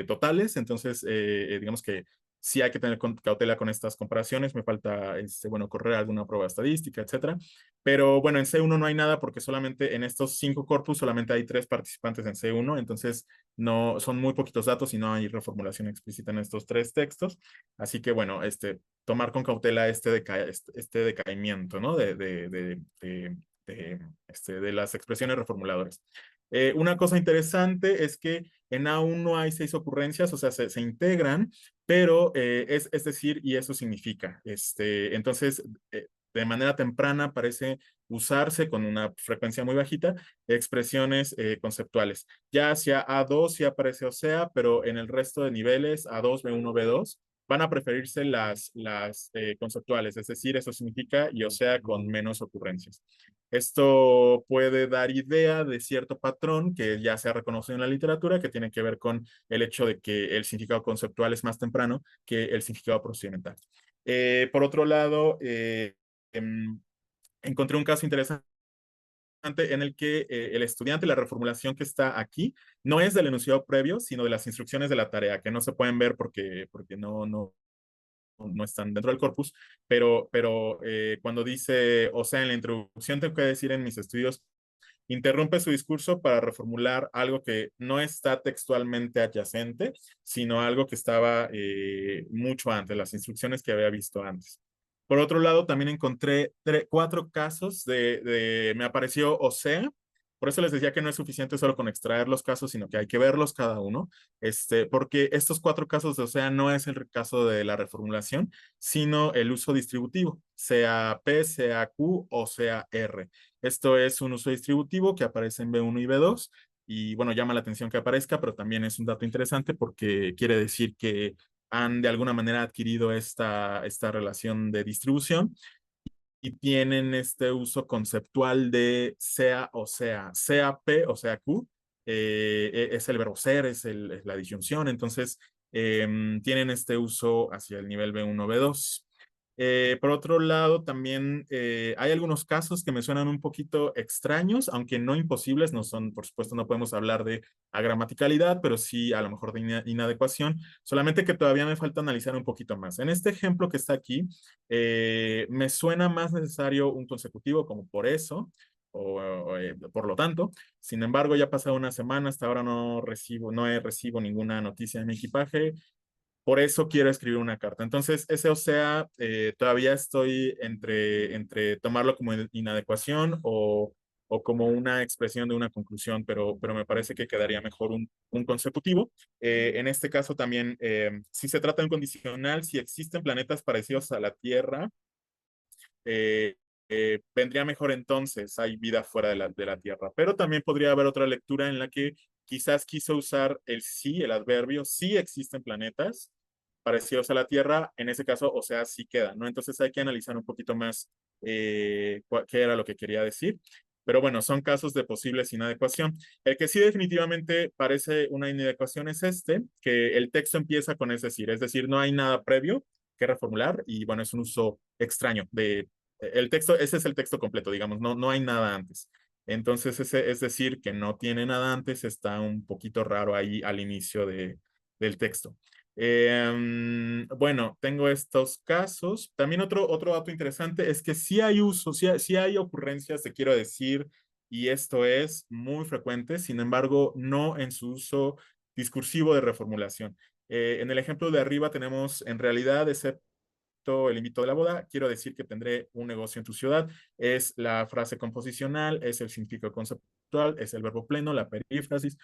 Speaker 3: totales, entonces digamos que sí hay que tener cautela con estas comparaciones, me falta, bueno, correr alguna prueba estadística, etcétera. Pero bueno, en C1 no hay nada porque solamente en estos 5 corpus solamente hay 3 participantes en C1, entonces no son muy poquitos datos y no hay reformulación explícita en estos 3 textos. Así que bueno, tomar con cautela este decaimiento, ¿no? De las expresiones reformuladoras. Una cosa interesante es que en A1 hay 6 ocurrencias, o sea, se integran, pero es decir, y eso significa, entonces, de manera temprana parece usarse con una frecuencia muy bajita expresiones conceptuales. Ya hacia A2 sí aparece OSEA, pero en el resto de niveles, A2, B1, B2, van a preferirse las conceptuales, es decir, eso significa y OSEA con menos ocurrencias. Esto puede dar idea de cierto patrón que ya se ha reconocido en la literatura, que tiene que ver con el hecho de que el significado conceptual es más temprano que el significado procedimental. Por otro lado, encontré un caso interesante en el que el estudiante, la reformulación que está aquí, no es del enunciado previo, sino de las instrucciones de la tarea, que no se pueden ver porque no están dentro del corpus, pero cuando dice, o sea, en la introducción tengo que decir en mis estudios, interrumpe su discurso para reformular algo que no está textualmente adyacente, sino algo que estaba mucho antes, las instrucciones que había visto antes. Por otro lado, también encontré 4 casos me apareció OSEA. Por eso les decía que no es suficiente solo con extraer los casos, sino que hay que verlos cada uno, porque estos 4 casos de OSEA no es el caso de la reformulación, sino el uso distributivo, sea P, sea Q o sea R. Esto es un uso distributivo que aparece en B1 y B2 y bueno, llama la atención que aparezca, pero también es un dato interesante porque quiere decir que han de alguna manera adquirido esta relación de distribución y tienen este uso conceptual de sea P o sea Q, es el verbo ser, es la disyunción, entonces tienen este uso hacia el nivel B1, B2. Por otro lado, también hay algunos casos que me suenan un poquito extraños, aunque no imposibles, no son, por supuesto, no podemos hablar de agramaticalidad, pero sí a lo mejor de inadecuación, solamente que todavía me falta analizar un poquito más. En este ejemplo que está aquí, me suena más necesario un consecutivo como por eso, por lo tanto. Sin embargo, ya ha pasado una semana, hasta ahora no recibo ninguna noticia de mi equipaje. Por eso quiero escribir una carta. Entonces, ese o sea, todavía estoy entre tomarlo como inadecuación o como una expresión de una conclusión, pero me parece que quedaría mejor un consecutivo. En este caso también, si se trata de un condicional, si existen planetas parecidos a la Tierra, eh, vendría mejor entonces, hay vida fuera de la Tierra. Pero también podría haber otra lectura en la que quizás quiso usar el sí, el adverbio, sí existen planetas parecidos a la Tierra, en ese caso, o sea, sí queda, ¿no? Entonces hay que analizar un poquito más qué era lo que quería decir. Pero bueno, son casos de posibles inadecuación. El que sí definitivamente parece una inadecuación es este, que el texto empieza con es decir, no hay nada previo que reformular y bueno, es un uso extraño de el texto, ese es el texto completo, digamos, no hay nada antes. Entonces, ese, es decir, que no tiene nada antes, está un poquito raro ahí al inicio del texto. Bueno, tengo estos casos. También otro dato interesante es que sí hay uso, sí hay ocurrencias, te quiero decir, y esto es muy frecuente, sin embargo, no en su uso discursivo de reformulación. En el ejemplo de arriba tenemos en realidad ese el invito de la boda, quiero decir que tendré un negocio en tu ciudad, es la frase composicional, es el significado conceptual, es el verbo pleno, la perífrasis,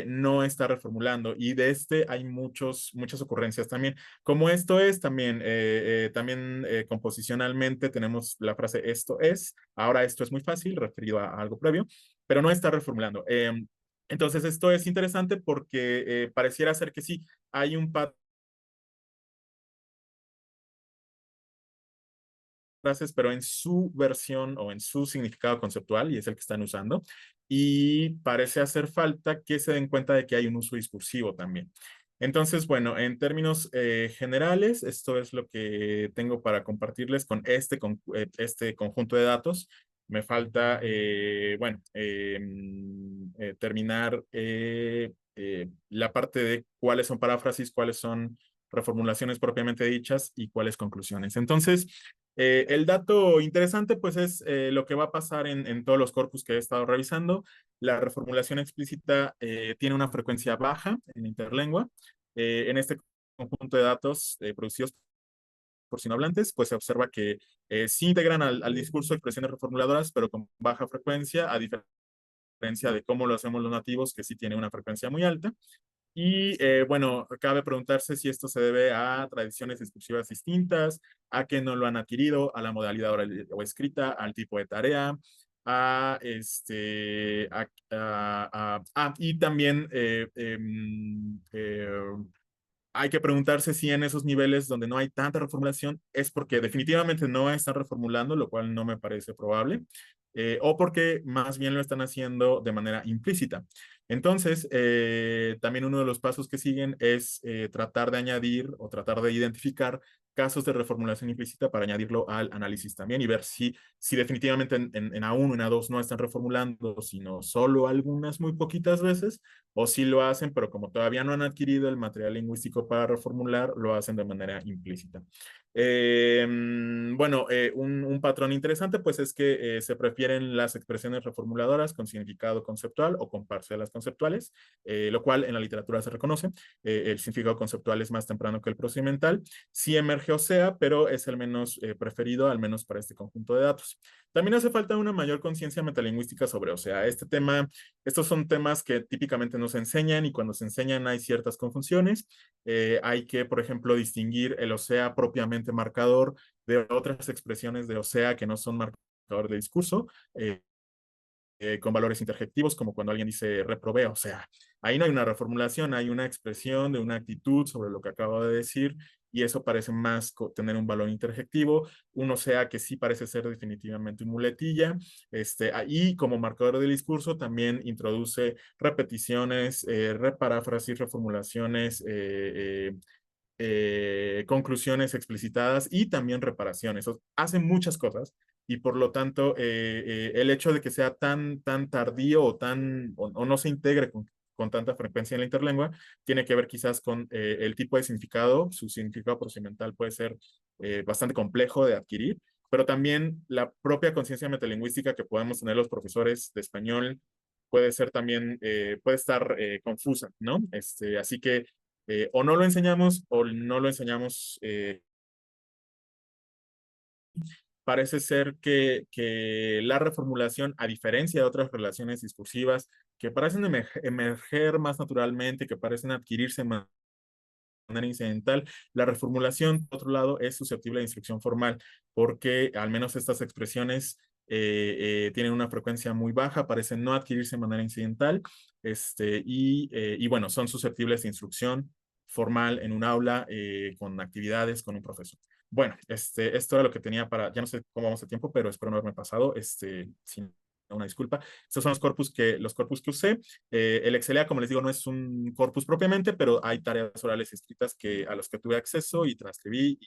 Speaker 3: no está reformulando y de este hay muchas ocurrencias también. Como esto es también, también composicionalmente tenemos la frase esto es, ahora esto es muy fácil, referido a algo previo, pero no está reformulando. Entonces esto es interesante porque pareciera ser que sí, hay un patrón frases, pero en su versión o en su significado conceptual, y es el que están usando, y parece hacer falta que se den cuenta de que hay un uso discursivo también. Entonces, bueno, en términos generales, esto es lo que tengo para compartirles con este conjunto de datos. Me falta, bueno, terminar la parte de cuáles son paráfrasis, cuáles son reformulaciones propiamente dichas y cuáles conclusiones. Entonces, el dato interesante, pues, es lo que va a pasar en todos los corpus que he estado revisando. La reformulación explícita tiene una frecuencia baja en interlengua. En este conjunto de datos producidos por sinohablantes, pues se observa que sí integran al discurso expresiones reformuladoras, pero con baja frecuencia, a diferencia de cómo lo hacemos los nativos, que sí tiene una frecuencia muy alta. Y bueno, cabe preguntarse si esto se debe a tradiciones discursivas distintas, a que no lo han adquirido, a la modalidad oral o escrita, al tipo de tarea, y también hay que preguntarse si en esos niveles donde no hay tanta reformulación es porque definitivamente no están reformulando, lo cual no me parece probable, o porque más bien lo están haciendo de manera implícita. Entonces, también uno de los pasos que siguen es tratar de añadir o tratar de identificar casos de reformulación implícita para añadirlo al análisis también y ver si definitivamente en A1, en A2 no están reformulando, sino solo algunas muy poquitas veces, o si lo hacen, pero como todavía no han adquirido el material lingüístico para reformular, lo hacen de manera implícita. Bueno, un patrón interesante pues es que se prefieren las expresiones reformuladoras con significado conceptual o con parcelas conceptuales, lo cual en la literatura se reconoce. El significado conceptual es más temprano que el procedimental. Sí emerge OSEA, pero es el menos preferido, al menos para este conjunto de datos. También hace falta una mayor conciencia metalingüística sobre OSEA. Estos son temas que típicamente no se enseñan y cuando se enseñan hay ciertas confusiones. Hay que, por ejemplo, distinguir el OSEA propiamente marcador de otras expresiones de OSEA que no son marcador de discurso. Con valores interjectivos, como cuando alguien dice reprobé, o sea, ahí no hay una reformulación, hay una expresión de una actitud sobre lo que acabo de decir, y eso parece más tener un valor interjectivo, uno sea que sí parece ser definitivamente un muletilla, ahí como marcador del discurso también introduce repeticiones, reparáfrasis, reformulaciones, conclusiones explicitadas y también reparaciones. Hacen muchas cosas y por lo tanto el hecho de que sea tan tardío o no se integre con tanta frecuencia en la interlengua tiene que ver quizás con el tipo de significado. Su significado procedimental puede ser bastante complejo de adquirir, pero también la propia conciencia metalingüística que podemos tener los profesores de español puede ser también, puede estar confusa, ¿no? Así que o no lo enseñamos o no lo enseñamos parece ser que la reformulación, a diferencia de otras relaciones discursivas que parecen emerger más naturalmente, que parecen adquirirse más manera incidental. La reformulación, por otro lado, es susceptible de instrucción formal, porque al menos estas expresiones tienen una frecuencia muy baja, parecen no adquirirse de manera incidental, y bueno, son susceptibles de instrucción formal en un aula, con actividades, con un profesor. Bueno, esto era lo que tenía para, ya no sé cómo vamos a tiempo, pero espero no haberme pasado, sin una disculpa. Estos son los corpus que usé. El Excelia, como les digo, no es un corpus propiamente, pero hay tareas orales escritas a los que tuve acceso y transcribí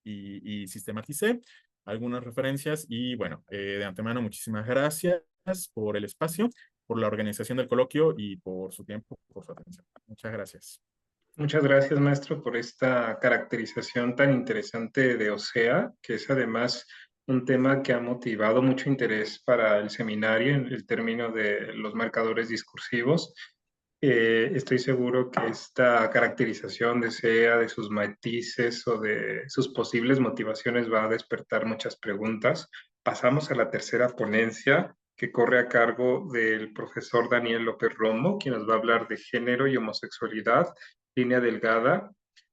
Speaker 3: y sistematicé algunas referencias. Y bueno, de antemano, muchísimas gracias por el espacio, por la organización del coloquio y por su tiempo, por su atención. Muchas gracias.
Speaker 1: Muchas gracias, maestro, por esta caracterización tan interesante de OSEA, que es además un tema que ha motivado mucho interés para el seminario en el término de los marcadores discursivos. Estoy seguro que esta caracterización de SEA, de sus matices o de sus posibles motivaciones va a despertar muchas preguntas. Pasamos a la tercera ponencia, que corre a cargo del profesor Daniel López Romo, quien nos va a hablar de género y homosexualidad, línea delgada,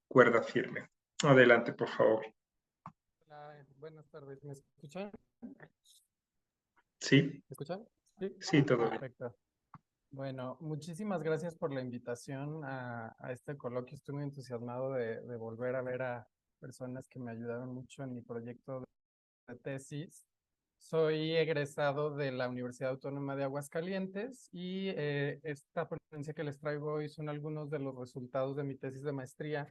Speaker 1: cuerda firme. Adelante, por favor.
Speaker 4: Hola, buenas tardes. ¿Me escuchan?
Speaker 1: Sí,
Speaker 4: ¿Me escuchan? Sí.
Speaker 1: sí, todo bien.
Speaker 4: Perfecto. Bueno, muchísimas gracias por la invitación a este coloquio. Estoy muy entusiasmado de volver a ver a personas que me ayudaron mucho en mi proyecto de tesis. Soy egresado de la Universidad Autónoma de Aguascalientes y esta ponencia que les traigo hoy son algunos de los resultados de mi tesis de maestría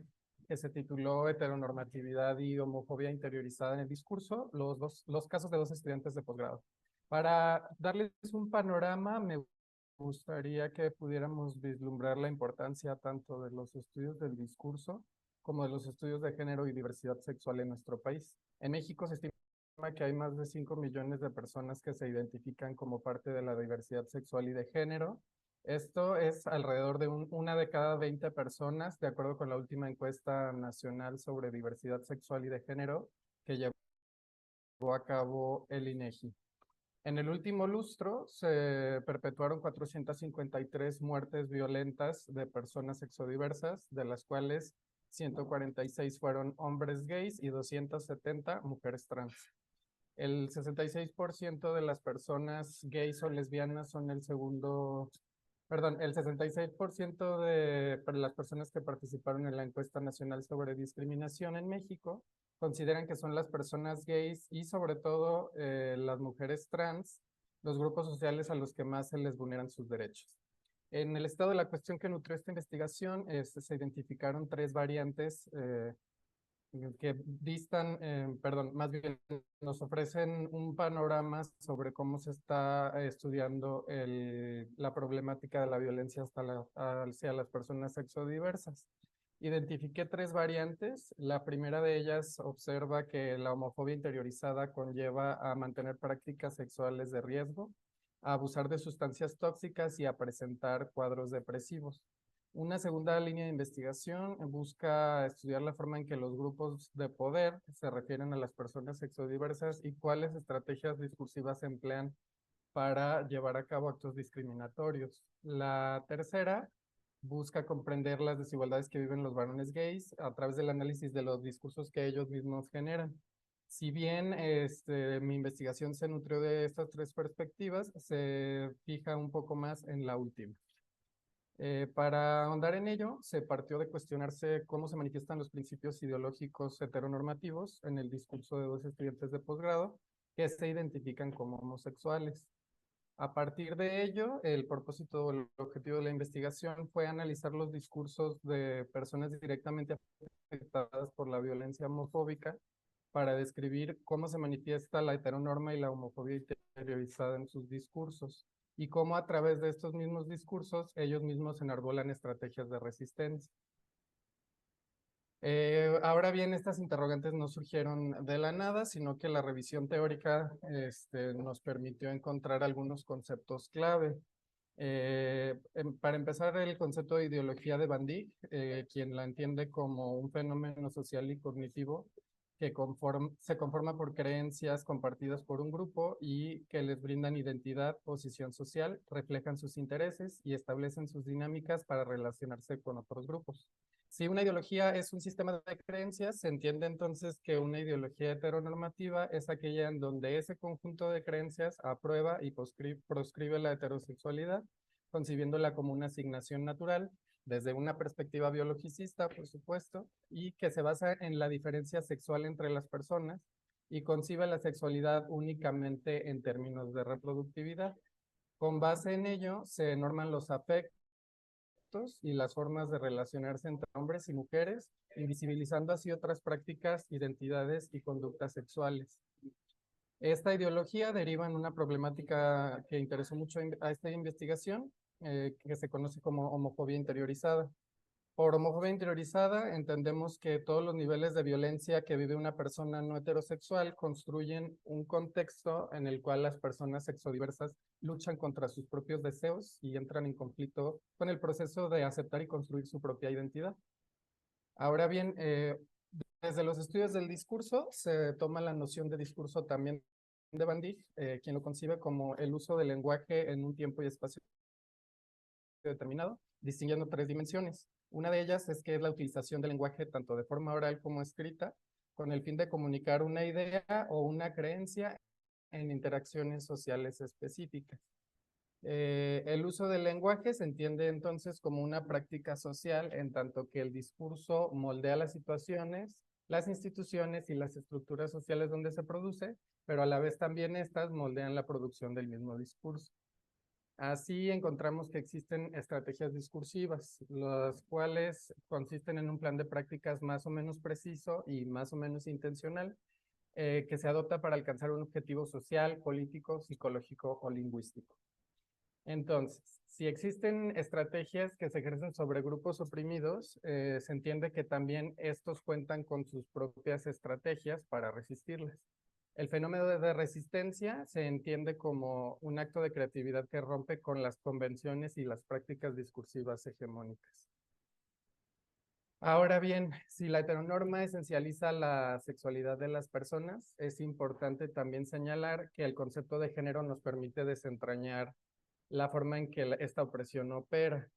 Speaker 4: que se tituló Heteronormatividad y homofobia interiorizada en el discurso, los casos de dos estudiantes de posgrado. Para darles un panorama, me gustaría que pudiéramos vislumbrar la importancia tanto de los estudios del discurso como de los estudios de género y diversidad sexual en nuestro país. En México se estima que hay más de 5 millones de personas que se identifican como parte de la diversidad sexual y de género. Esto es alrededor de una de cada 20 personas, de acuerdo con la última encuesta nacional sobre diversidad sexual y de género que llevó a cabo el INEGI. En el último lustro se perpetuaron 453 muertes violentas de personas sexodiversas, de las cuales 146 fueron hombres gays y 270 mujeres trans. El 66% de las personas gays o lesbianas son el 66% de las personas que participaron en la encuesta nacional sobre discriminación en México consideran que son las personas gays y sobre todo las mujeres trans, los grupos sociales a los que más se les vulneran sus derechos. En el estado de la cuestión que nutrió esta investigación, se identificaron 3 variantes que más bien nos ofrecen un panorama sobre cómo se está estudiando la problemática de la violencia hacia las personas sexodiversas. Identifiqué 3 variantes. La primera de ellas observa que la homofobia interiorizada conlleva a mantener prácticas sexuales de riesgo, a abusar de sustancias tóxicas y a presentar cuadros depresivos. Una segunda línea de investigación busca estudiar la forma en que los grupos de poder se refieren a las personas sexodiversas y cuáles estrategias discursivas se emplean para llevar a cabo actos discriminatorios. La tercera busca comprender las desigualdades que viven los varones gays a través del análisis de los discursos que ellos mismos generan. Si bien mi investigación se nutrió de estas 3 perspectivas, se fija un poco más en la última. Para ahondar en ello, se partió de cuestionarse cómo se manifiestan los principios ideológicos heteronormativos en el discurso de 2 estudiantes de posgrado que se identifican como homosexuales. A partir de ello, el propósito o el objetivo de la investigación fue analizar los discursos de personas directamente afectadas por la violencia homofóbica para describir cómo se manifiesta la heteronorma y la homofobia interiorizada en sus discursos y cómo a través de estos mismos discursos ellos mismos enarbolan estrategias de resistencia. Ahora bien, estas interrogantes no surgieron de la nada, sino que la revisión teórica nos permitió encontrar algunos conceptos clave. Para empezar, el concepto de ideología de Van Dijk, quien la entiende como un fenómeno social y cognitivo que se conforma por creencias compartidas por un grupo y que les brindan identidad, posición social, reflejan sus intereses y establecen sus dinámicas para relacionarse con otros grupos. Si una ideología es un sistema de creencias, se entiende entonces que una ideología heteronormativa es aquella en donde ese conjunto de creencias aprueba y proscribe la heterosexualidad, concibiéndola como una asignación natural desde una perspectiva biologicista, por supuesto, y que se basa en la diferencia sexual entre las personas y concibe la sexualidad únicamente en términos de reproductividad. Con base en ello, se norman los afectos y las formas de relacionarse entre hombres y mujeres, invisibilizando así otras prácticas, identidades y conductas sexuales. Esta ideología deriva en una problemática que interesó mucho a esta investigación, que se conoce como homofobia interiorizada. Por homofobia interiorizada entendemos que todos los niveles de violencia que vive una persona no heterosexual construyen un contexto en el cual las personas sexodiversas luchan contra sus propios deseos y entran en conflicto con el proceso de aceptar y construir su propia identidad. Ahora bien, desde los estudios del discurso se toma la noción de discurso también de Van Dijk, quien lo concibe como el uso del lenguaje en un tiempo y espacio determinado, distinguiendo tres dimensiones. Una de ellas es que es la utilización del lenguaje tanto de forma oral como escrita, con el fin de comunicar una idea o una creencia en interacciones sociales específicas. El uso del lenguaje se entiende entonces como una práctica social en tanto que el discurso moldea las situaciones, las instituciones y las estructuras sociales donde se produce, pero a la vez también estas moldean la producción del mismo discurso. Así encontramos que existen estrategias discursivas, las cuales consisten en un plan de prácticas más o menos preciso y más o menos intencional, que se adopta para alcanzar un objetivo social, político, psicológico o lingüístico. Entonces, si existen estrategias que se ejercen sobre grupos oprimidos, se entiende que también estos cuentan con sus propias estrategias para resistirlas. El fenómeno de resistencia se entiende como un acto de creatividad que rompe con las convenciones y las prácticas discursivas hegemónicas. Ahora bien, si la heteronorma esencializa la sexualidad de las personas, es importante también señalar que el concepto de género nos permite desentrañar la forma en que esta opresión opera.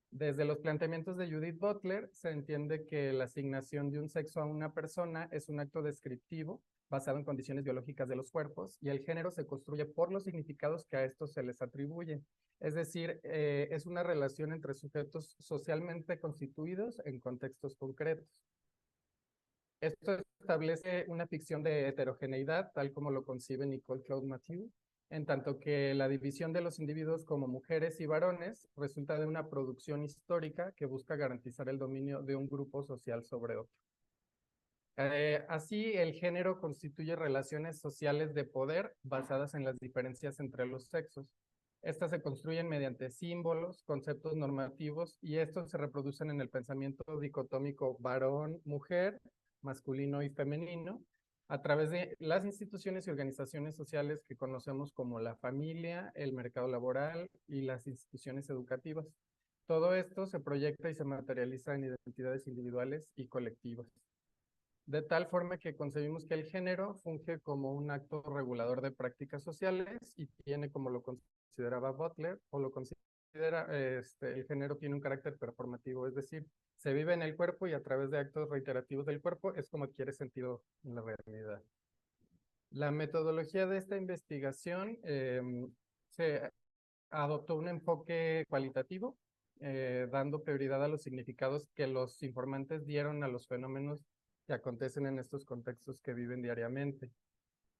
Speaker 4: Desde los planteamientos de Judith Butler, se entiende que la asignación de un sexo a una persona es un acto descriptivo basado en condiciones biológicas de los cuerpos y el género se construye por los significados que a estos se les atribuyen. Es decir, es una relación entre sujetos socialmente constituidos en contextos concretos. Esto establece una ficción de heterogeneidad, tal como lo concibe Nicole Claude Mathieu, en tanto que la división de los individuos como mujeres y varones resulta de una producción histórica que busca garantizar el dominio de un grupo social sobre otro. Así, el género constituye relaciones sociales de poder basadas en las diferencias entre los sexos. Estas se construyen mediante símbolos, conceptos normativos, y estos se reproducen en el pensamiento dicotómico varón-mujer, masculino y femenino, a través de las instituciones y organizaciones sociales que conocemos como la familia, el mercado laboral y las instituciones educativas. Todo esto se proyecta y se materializa en identidades individuales y colectivas. De tal forma que concebimos que el género funge como un acto regulador de prácticas sociales y tiene, como lo consideraba Butler, o lo considera, el género tiene un carácter performativo, es decir, se vive en el cuerpo y a través de actos reiterativos del cuerpo es como adquiere sentido en la realidad. La metodología de esta investigación se adoptó un enfoque cualitativo, dando prioridad a los significados que los informantes dieron a los fenómenos que acontecen en estos contextos que viven diariamente.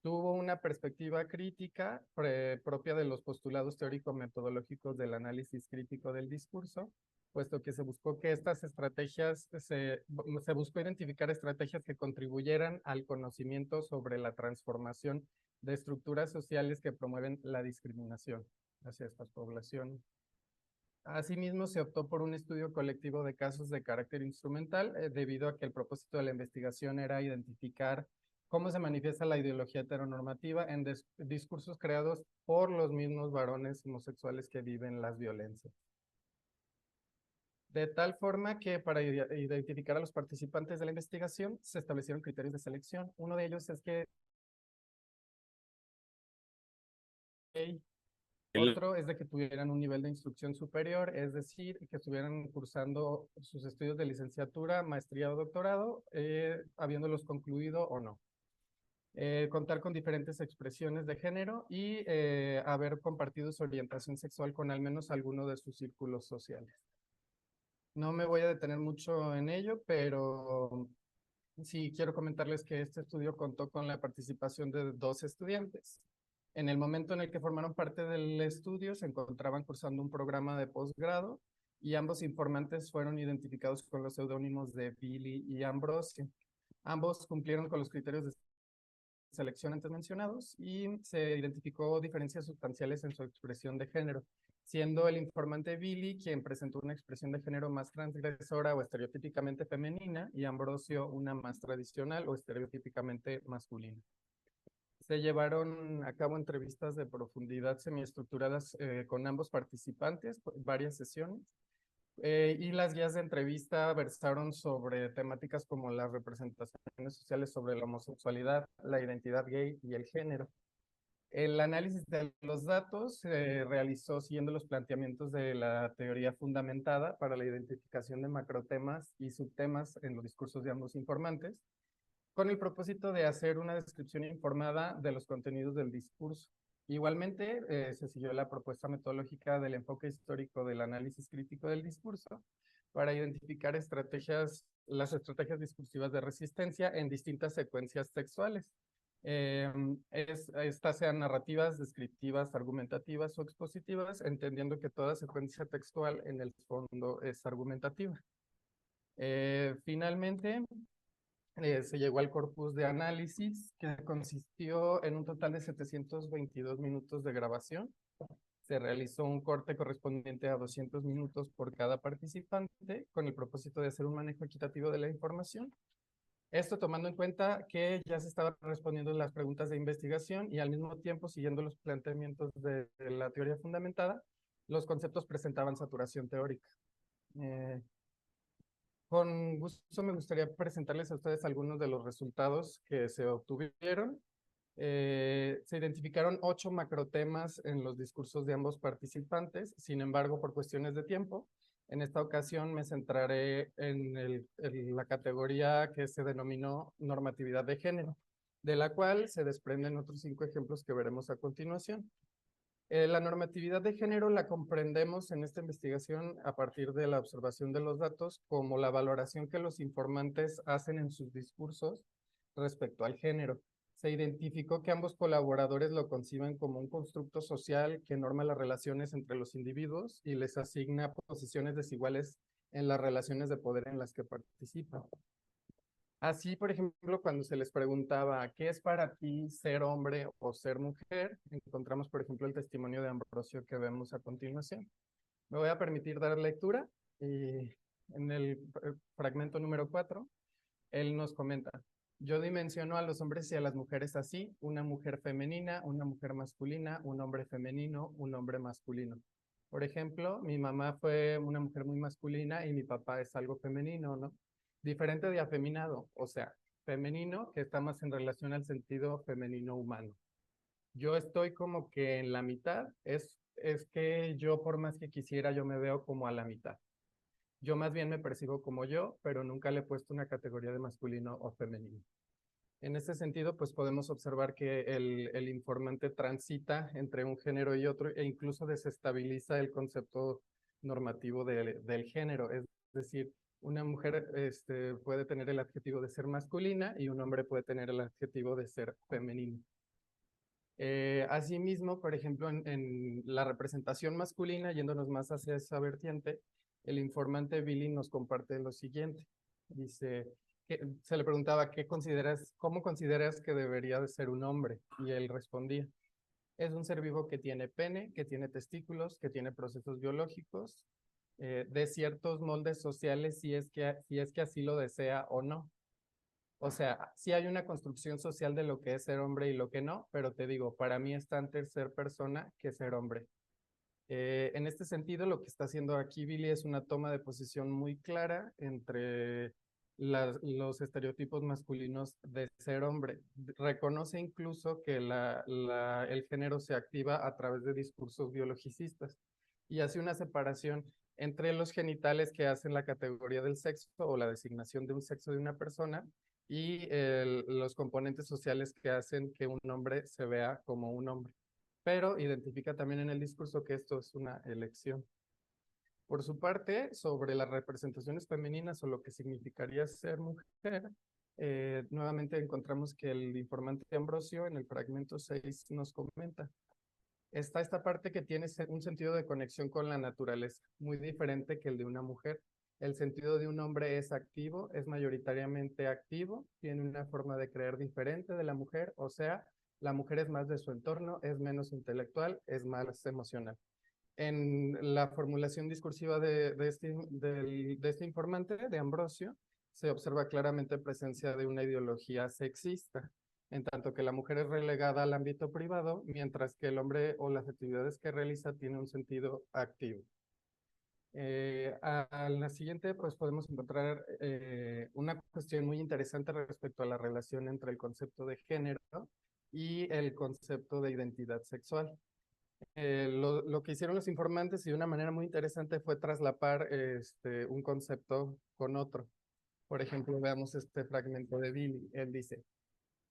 Speaker 4: Tuvo una perspectiva crítica propia de los postulados teórico-metodológicos del análisis crítico del discurso, puesto que se buscó que estas estrategias, se buscó identificar estrategias que contribuyeran al conocimiento sobre la transformación de estructuras sociales que promueven la discriminación hacia estas poblaciones. Asimismo, se optó por un estudio colectivo de casos de carácter instrumental, debido a que el propósito de la investigación era identificar cómo se manifiesta la ideología heteronormativa en discursos creados por los mismos varones homosexuales que viven las violencias. de tal forma que para identificar a los participantes de la investigación se establecieron criterios de selección. Uno de ellos es que otro es de que tuvieran un nivel de instrucción superior, es decir, que estuvieran cursando sus estudios de licenciatura, maestría o doctorado, habiéndolos concluido o no. Contar con diferentes expresiones de género y haber compartido su orientación sexual con al menos alguno de sus círculos sociales. No me voy a detener mucho en ello, pero sí quiero comentarles que este estudio contó con la participación de 2 estudiantes. En el momento en el que formaron parte del estudio, se encontraban cursando un programa de posgrado y ambos informantes fueron identificados con los seudónimos de Billy y Ambrosio. Ambos cumplieron con los criterios de selección antes mencionados y se identificó diferencias sustanciales en su expresión de género, siendo el informante Billy quien presentó una expresión de género más transgresora o estereotípicamente femenina y Ambrosio una más tradicional o estereotípicamente masculina. Se llevaron a cabo entrevistas de profundidad semiestructuradas con ambos participantes, varias sesiones, y las guías de entrevista versaron sobre temáticas como las representaciones sociales sobre la homosexualidad, la identidad gay y el género. El análisis de los datos se realizó siguiendo los planteamientos de la teoría fundamentada para la identificación de macrotemas y subtemas en los discursos de ambos informantes, con el propósito de hacer una descripción informada de los contenidos del discurso. Igualmente, se siguió la propuesta metodológica del enfoque histórico del análisis crítico del discurso para identificar las estrategias discursivas de resistencia en distintas secuencias textuales. Estas sean narrativas, descriptivas, argumentativas o expositivas, entendiendo que toda secuencia textual en el fondo es argumentativa. Finalmente, se llegó al corpus de análisis, que consistió en un total de 722 minutos de grabación. Se realizó un corte correspondiente a 200 minutos por cada participante, con el propósito de hacer un manejo equitativo de la información. Esto tomando en cuenta que ya se estaban respondiendo las preguntas de investigación y al mismo tiempo, siguiendo los planteamientos de la teoría fundamentada, los conceptos presentaban saturación teórica. Con gusto me gustaría presentarles a ustedes algunos de los resultados que se obtuvieron. Se identificaron 8 macrotemas en los discursos de ambos participantes. Sin embargo, por cuestiones de tiempo, en esta ocasión me centraré en la categoría que se denominó normatividad de género, de la cual se desprenden otros 5 ejemplos que veremos a continuación. La normatividad de género la comprendemos en esta investigación a partir de la observación de los datos como la valoración que los informantes hacen en sus discursos respecto al género. Se identificó que ambos colaboradores lo conciben como un constructo social que norma las relaciones entre los individuos y les asigna posiciones desiguales en las relaciones de poder en las que participan. Así, por ejemplo, cuando se les preguntaba, ¿qué es para ti ser hombre o ser mujer? Encontramos, por ejemplo, el testimonio de Ambrosio que vemos a continuación. Me voy a permitir dar lectura y en el fragmento número 4, él nos comenta, yo dimensiono a los hombres y a las mujeres así, una mujer femenina, una mujer masculina, un hombre femenino, un hombre masculino. Por ejemplo, mi mamá fue una mujer muy masculina y mi papá es algo femenino, ¿no? Diferente de afeminado, o sea, femenino que está más en relación al sentido femenino humano. Yo estoy como que en la mitad, es que yo por más que quisiera, yo me veo como a la mitad. Yo más bien me percibo como yo, pero nunca le he puesto una categoría de masculino o femenino. En ese sentido, pues podemos observar que el informante transita entre un género y otro e incluso desestabiliza el concepto normativo del género. Es decir, una mujer puede tener el adjetivo de ser masculina y un hombre puede tener el adjetivo de ser femenino. Asimismo, por ejemplo, en la representación masculina, yéndonos más hacia esa vertiente, el informante Billy nos comparte lo siguiente. Dice, se le preguntaba, ¿cómo consideras que debería de ser un hombre? Y él respondía, es un ser vivo que tiene pene, que tiene testículos, que tiene procesos biológicos, de ciertos moldes sociales si es que así lo desea o no. O sea, sí hay una construcción social de lo que es ser hombre y lo que no, pero te digo, para mí está antes ser persona que ser hombre. En este sentido, lo que está haciendo aquí Billy es una toma de posición muy clara entre los estereotipos masculinos de ser hombre. Reconoce incluso que el género se activa a través de discursos biologicistas y hace una separación entre los genitales que hacen la categoría del sexo o la designación de un sexo de una persona y los componentes sociales que hacen que un hombre se vea como un hombre, pero identifica también en el discurso que esto es una elección. Por su parte, sobre las representaciones femeninas o lo que significaría ser mujer, nuevamente encontramos que el informante Ambrosio en el fragmento 6 nos comenta: está esta parte que tiene un sentido de conexión con la naturaleza, muy diferente que el de una mujer. El sentido de un hombre es activo, es mayoritariamente activo, tiene una forma de creer diferente de la mujer, o sea, la mujer es más de su entorno, es menos intelectual, es más emocional. En la formulación discursiva de este informante, de Ambrosio, se observa claramente presencia de una ideología sexista, en tanto que la mujer es relegada al ámbito privado, mientras que el hombre o las actividades que realiza tienen un sentido activo. A la siguiente, pues podemos encontrar una cuestión muy interesante respecto a la relación entre el concepto de género y el concepto de identidad sexual. Lo que hicieron los informantes y de una manera muy interesante fue traslapar un concepto con otro. Por ejemplo, veamos este fragmento de Billy. Él dice: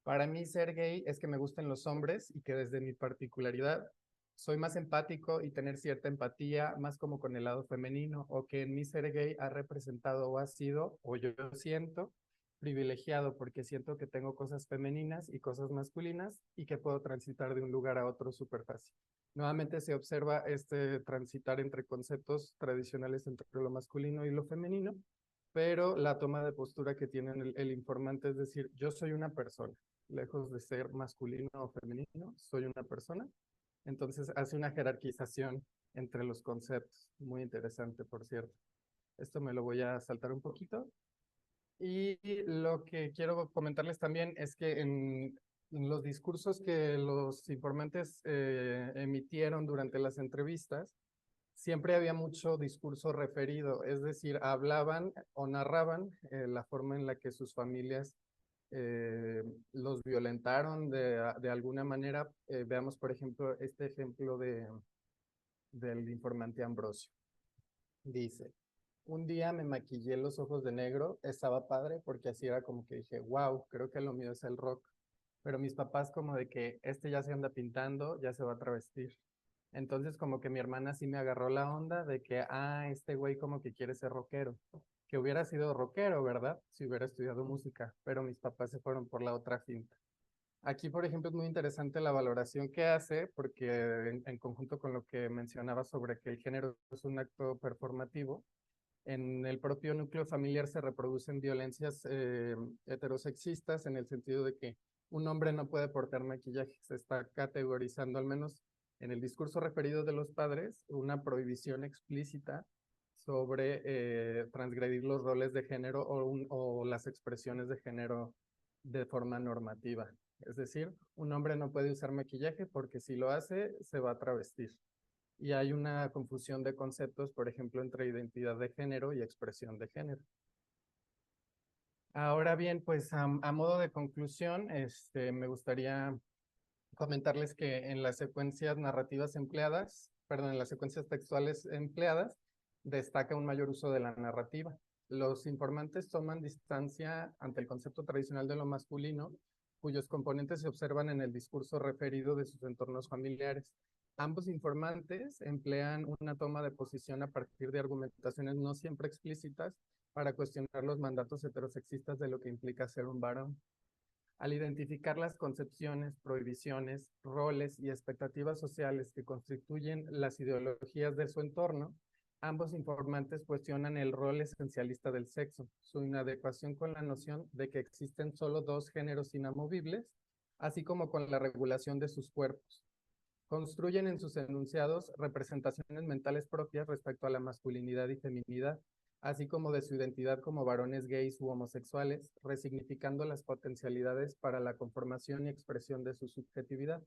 Speaker 4: para mí ser gay es que me gusten los hombres y que desde mi particularidad soy más empático y tener cierta empatía, más como con el lado femenino, o que en mí ser gay ha representado o ha sido, o yo siento, privilegiado porque siento que tengo cosas femeninas y cosas masculinas y que puedo transitar de un lugar a otro súper fácil. Nuevamente se observa este transitar entre conceptos tradicionales entre lo masculino y lo femenino, pero la toma de postura que tiene el informante es decir, yo soy una persona, lejos de ser masculino o femenino, soy una persona. Entonces hace una jerarquización entre los conceptos, muy interesante, por cierto. Esto me lo voy a saltar un poquito. Y lo que quiero comentarles también es que en los discursos que los informantes emitieron durante las entrevistas, siempre había mucho discurso referido, es decir, hablaban o narraban la forma en la que sus familias los violentaron de alguna manera. Veamos, por ejemplo, este ejemplo del informante Ambrosio. Dice: un día me maquillé los ojos de negro, estaba padre porque así era como que dije, wow, creo que lo mío es el rock. Pero mis papás como de que este ya se anda pintando, ya se va a travestir. Entonces como que mi hermana sí me agarró la onda de que, este güey como que quiere ser rockero. Que hubiera sido rockero, ¿verdad? Si hubiera estudiado música, pero mis papás se fueron por la otra finta. Aquí, por ejemplo, es muy interesante la valoración que hace, porque en conjunto con lo que mencionaba sobre que el género es un acto performativo, en el propio núcleo familiar se reproducen violencias heterosexistas en el sentido de que un hombre no puede portar maquillaje. Se está categorizando, al menos en el discurso referido de los padres, una prohibición explícita sobre transgredir los roles de género o las expresiones de género de forma normativa. Es decir, un hombre no puede usar maquillaje porque si lo hace, se va a travestir. Y hay una confusión de conceptos, por ejemplo, entre identidad de género y expresión de género. Ahora bien, pues a modo de conclusión, me gustaría comentarles que en las secuencias narrativas empleadas, perdón, en las secuencias textuales empleadas, destaca un mayor uso de la narrativa. Los informantes toman distancia ante el concepto tradicional de lo masculino, cuyos componentes se observan en el discurso referido de sus entornos familiares. Ambos informantes emplean una toma de posición a partir de argumentaciones no siempre explícitas para cuestionar los mandatos heterosexistas de lo que implica ser un varón. Al identificar las concepciones, prohibiciones, roles y expectativas sociales que constituyen las ideologías de su entorno, ambos informantes cuestionan el rol esencialista del sexo, su inadecuación con la noción de que existen solo dos géneros inamovibles, así como con la regulación de sus cuerpos. Construyen en sus enunciados representaciones mentales propias respecto a la masculinidad y feminidad, así como de su identidad como varones gays u homosexuales, resignificando las potencialidades para la conformación y expresión de su subjetividad.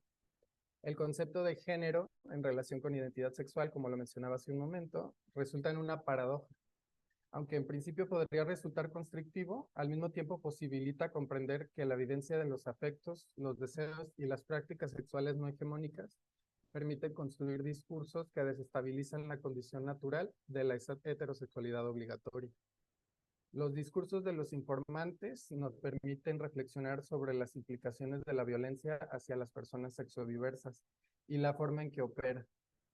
Speaker 4: El concepto de género en relación con identidad sexual, como lo mencionaba hace un momento, resulta en una paradoja. Aunque en principio podría resultar constrictivo, al mismo tiempo posibilita comprender que la vivencia de los afectos, los deseos y las prácticas sexuales no hegemónicas permiten construir discursos que desestabilizan la condición natural de la heterosexualidad obligatoria. Los discursos de los informantes nos permiten reflexionar sobre las implicaciones de la violencia hacia las personas sexodiversas y la forma en que opera.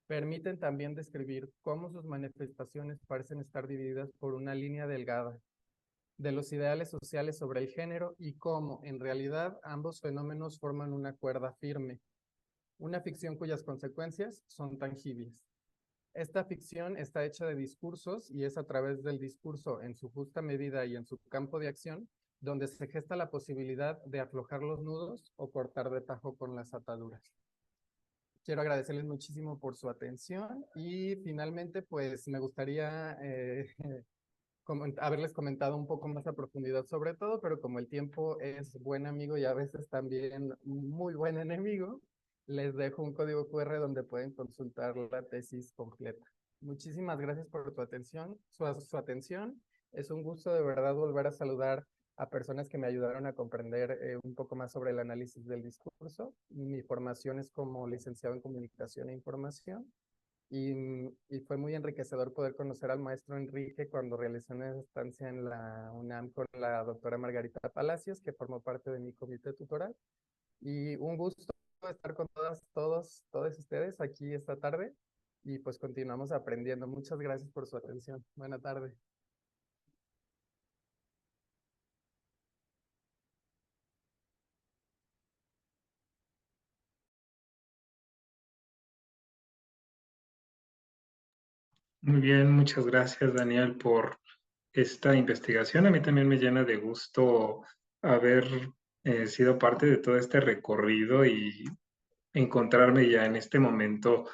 Speaker 4: Permiten también describir cómo sus manifestaciones parecen estar divididas por una línea delgada de los ideales sociales sobre el género y cómo, en realidad, ambos fenómenos forman una cuerda firme, una ficción cuyas consecuencias son tangibles. Esta ficción está hecha de discursos y es a través del discurso en su justa medida y en su campo de acción donde se gesta la posibilidad de aflojar los nudos o cortar de tajo con las ataduras. Quiero agradecerles muchísimo por su atención y finalmente pues me gustaría haberles comentado un poco más a profundidad sobre todo, pero como el tiempo es buen amigo y a veces también muy buen enemigo, les dejo un código QR donde pueden consultar la tesis completa. Muchísimas gracias por tu atención, su atención. Es un gusto de verdad volver a saludar a personas que me ayudaron a comprender un poco más sobre el análisis del discurso. Mi formación es como licenciado en Comunicación e Información y fue muy enriquecedor poder conocer al maestro Enrique cuando realicé una estancia en la UNAM con la doctora Margarita Palacios, que formó parte de mi comité tutoral. Y un gusto estar con todos ustedes aquí esta tarde y pues continuamos aprendiendo. Muchas gracias por su atención. Buena tarde.
Speaker 1: Muy bien, muchas gracias, Daniel, por esta investigación. A mí también me llena de gusto haber sido parte de todo este recorrido y encontrarme ya en este momento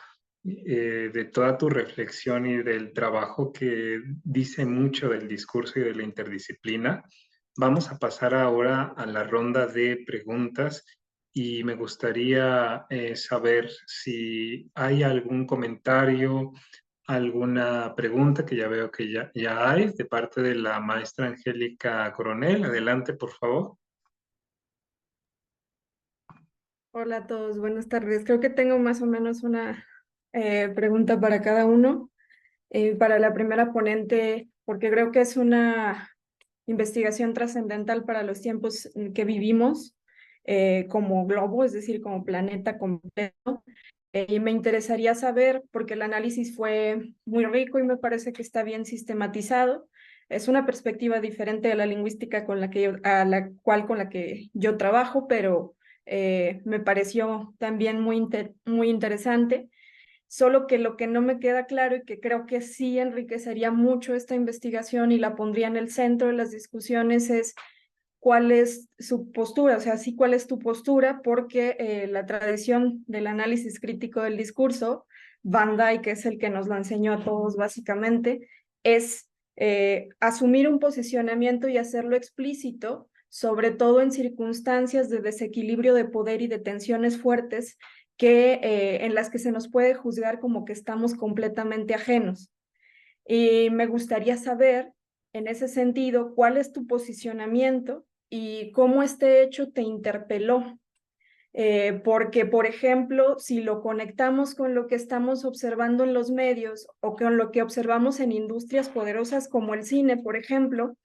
Speaker 1: de toda tu reflexión y del trabajo que dice mucho del discurso y de la interdisciplina. Vamos a pasar ahora a la ronda de preguntas y me gustaría saber si hay algún comentario, alguna pregunta, que ya veo que ya hay, de parte de la maestra Angélica Coronel. Adelante, por favor.
Speaker 5: Hola a todos, buenas tardes. Creo que tengo más o menos una pregunta para cada uno. Para la primera ponente, porque creo que es una investigación trascendental para los tiempos en que vivimos como globo, es decir, como planeta completo. Y me interesaría saber, porque el análisis fue muy rico y me parece que está bien sistematizado. Es una perspectiva diferente de la lingüística con la que con la que yo trabajo, pero me pareció también muy interesante. Solo que lo que no me queda claro y que creo que sí enriquecería mucho esta investigación y la pondría en el centro de las discusiones es cuál es su postura, o sea, sí, cuál es tu postura, porque la tradición del análisis crítico del discurso, Van Dijk, que es el que nos lo enseñó a todos básicamente, es asumir un posicionamiento y hacerlo explícito, sobre todo en circunstancias de desequilibrio de poder y de tensiones fuertes en las que se nos puede juzgar como que estamos completamente ajenos. Y me gustaría saber, en ese sentido, cuál es tu posicionamiento y cómo este hecho te interpeló. Porque, por ejemplo, si lo conectamos con lo que estamos observando en los medios o con lo que observamos en industrias poderosas como el cine, por ejemplo,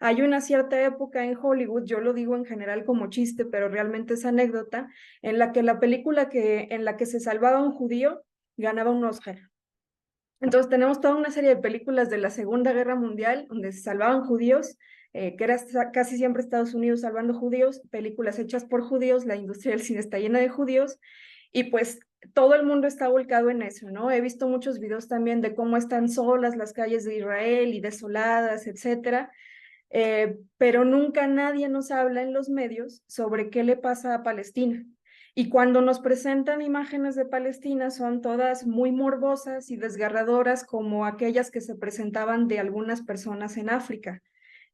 Speaker 5: hay una cierta época en Hollywood, yo lo digo en general como chiste, pero realmente es anécdota, en la que la película en la que se salvaba un judío ganaba un Oscar. Entonces tenemos toda una serie de películas de la Segunda Guerra Mundial donde se salvaban judíos, que era casi siempre Estados Unidos salvando judíos, películas hechas por judíos, la industria del cine está llena de judíos, y pues todo el mundo está volcado en eso, ¿no? He visto muchos videos también de cómo están solas las calles de Israel y desoladas, etcétera, pero nunca nadie nos habla en los medios sobre qué le pasa a Palestina. Y cuando nos presentan imágenes de Palestina son todas muy morbosas y desgarradoras, como aquellas que se presentaban de algunas personas en África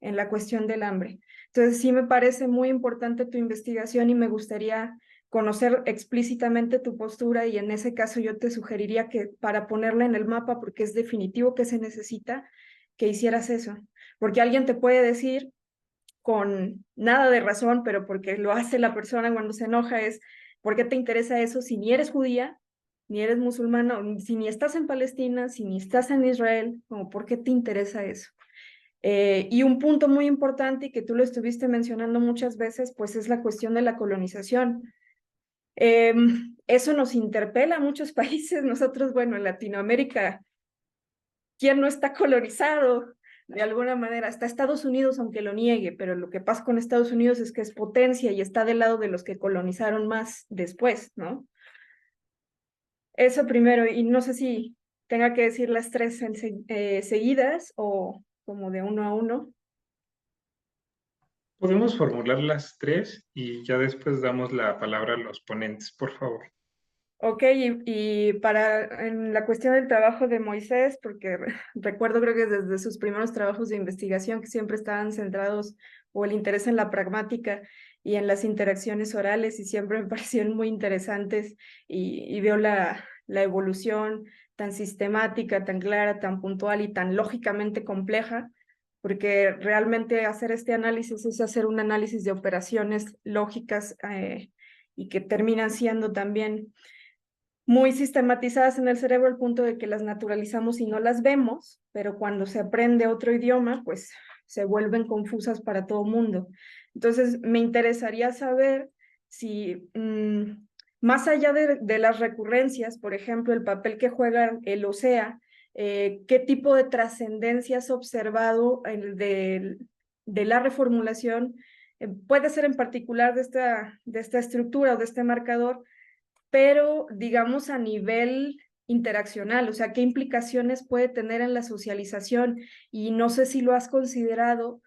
Speaker 5: en la cuestión del hambre. Entonces sí me parece muy importante tu investigación y me gustaría conocer explícitamente tu postura, y en ese caso yo te sugeriría que para ponerla en el mapa, porque es definitivo que se necesita, que hicieras eso. Porque alguien te puede decir con nada de razón, pero porque lo hace la persona cuando se enoja, es ¿por qué te interesa eso si ni eres judía, ni eres musulmana, si ni estás en Palestina, si ni estás en Israel? Como, ¿por qué te interesa eso? Y un punto muy importante y que tú lo estuviste mencionando muchas veces, pues es la cuestión de la colonización. Eso nos interpela a muchos países. Nosotros, bueno, en Latinoamérica, ¿quién no está colonizado? De alguna manera, hasta Estados Unidos, aunque lo niegue, pero lo que pasa con Estados Unidos es que es potencia y está del lado de los que colonizaron más después, ¿no? Eso primero, y no sé si tenga que decir las tres seguidas o como de uno a uno.
Speaker 1: Podemos formular las tres y ya después damos la palabra a los ponentes, por favor.
Speaker 5: Ok, y para en la cuestión del trabajo de Moisés, porque recuerdo creo que desde sus primeros trabajos de investigación que siempre estaban centrados o el interés en la pragmática y en las interacciones orales, y siempre me parecieron muy interesantes, y veo la evolución tan sistemática, tan clara, tan puntual y tan lógicamente compleja, porque realmente hacer este análisis es hacer un análisis de operaciones lógicas, y que terminan siendo también muy sistematizadas en el cerebro al punto de que las naturalizamos y no las vemos, pero cuando se aprende otro idioma, pues se vuelven confusas para todo mundo. Entonces, me interesaría saber si, más allá de las recurrencias, por ejemplo, el papel que juega el OSEA, ¿qué tipo de trascendencia has observado de la reformulación? Puede ser en particular de esta estructura o de este marcador, pero digamos a nivel interaccional, o sea, qué implicaciones puede tener en la socialización. Y no sé si lo has considerado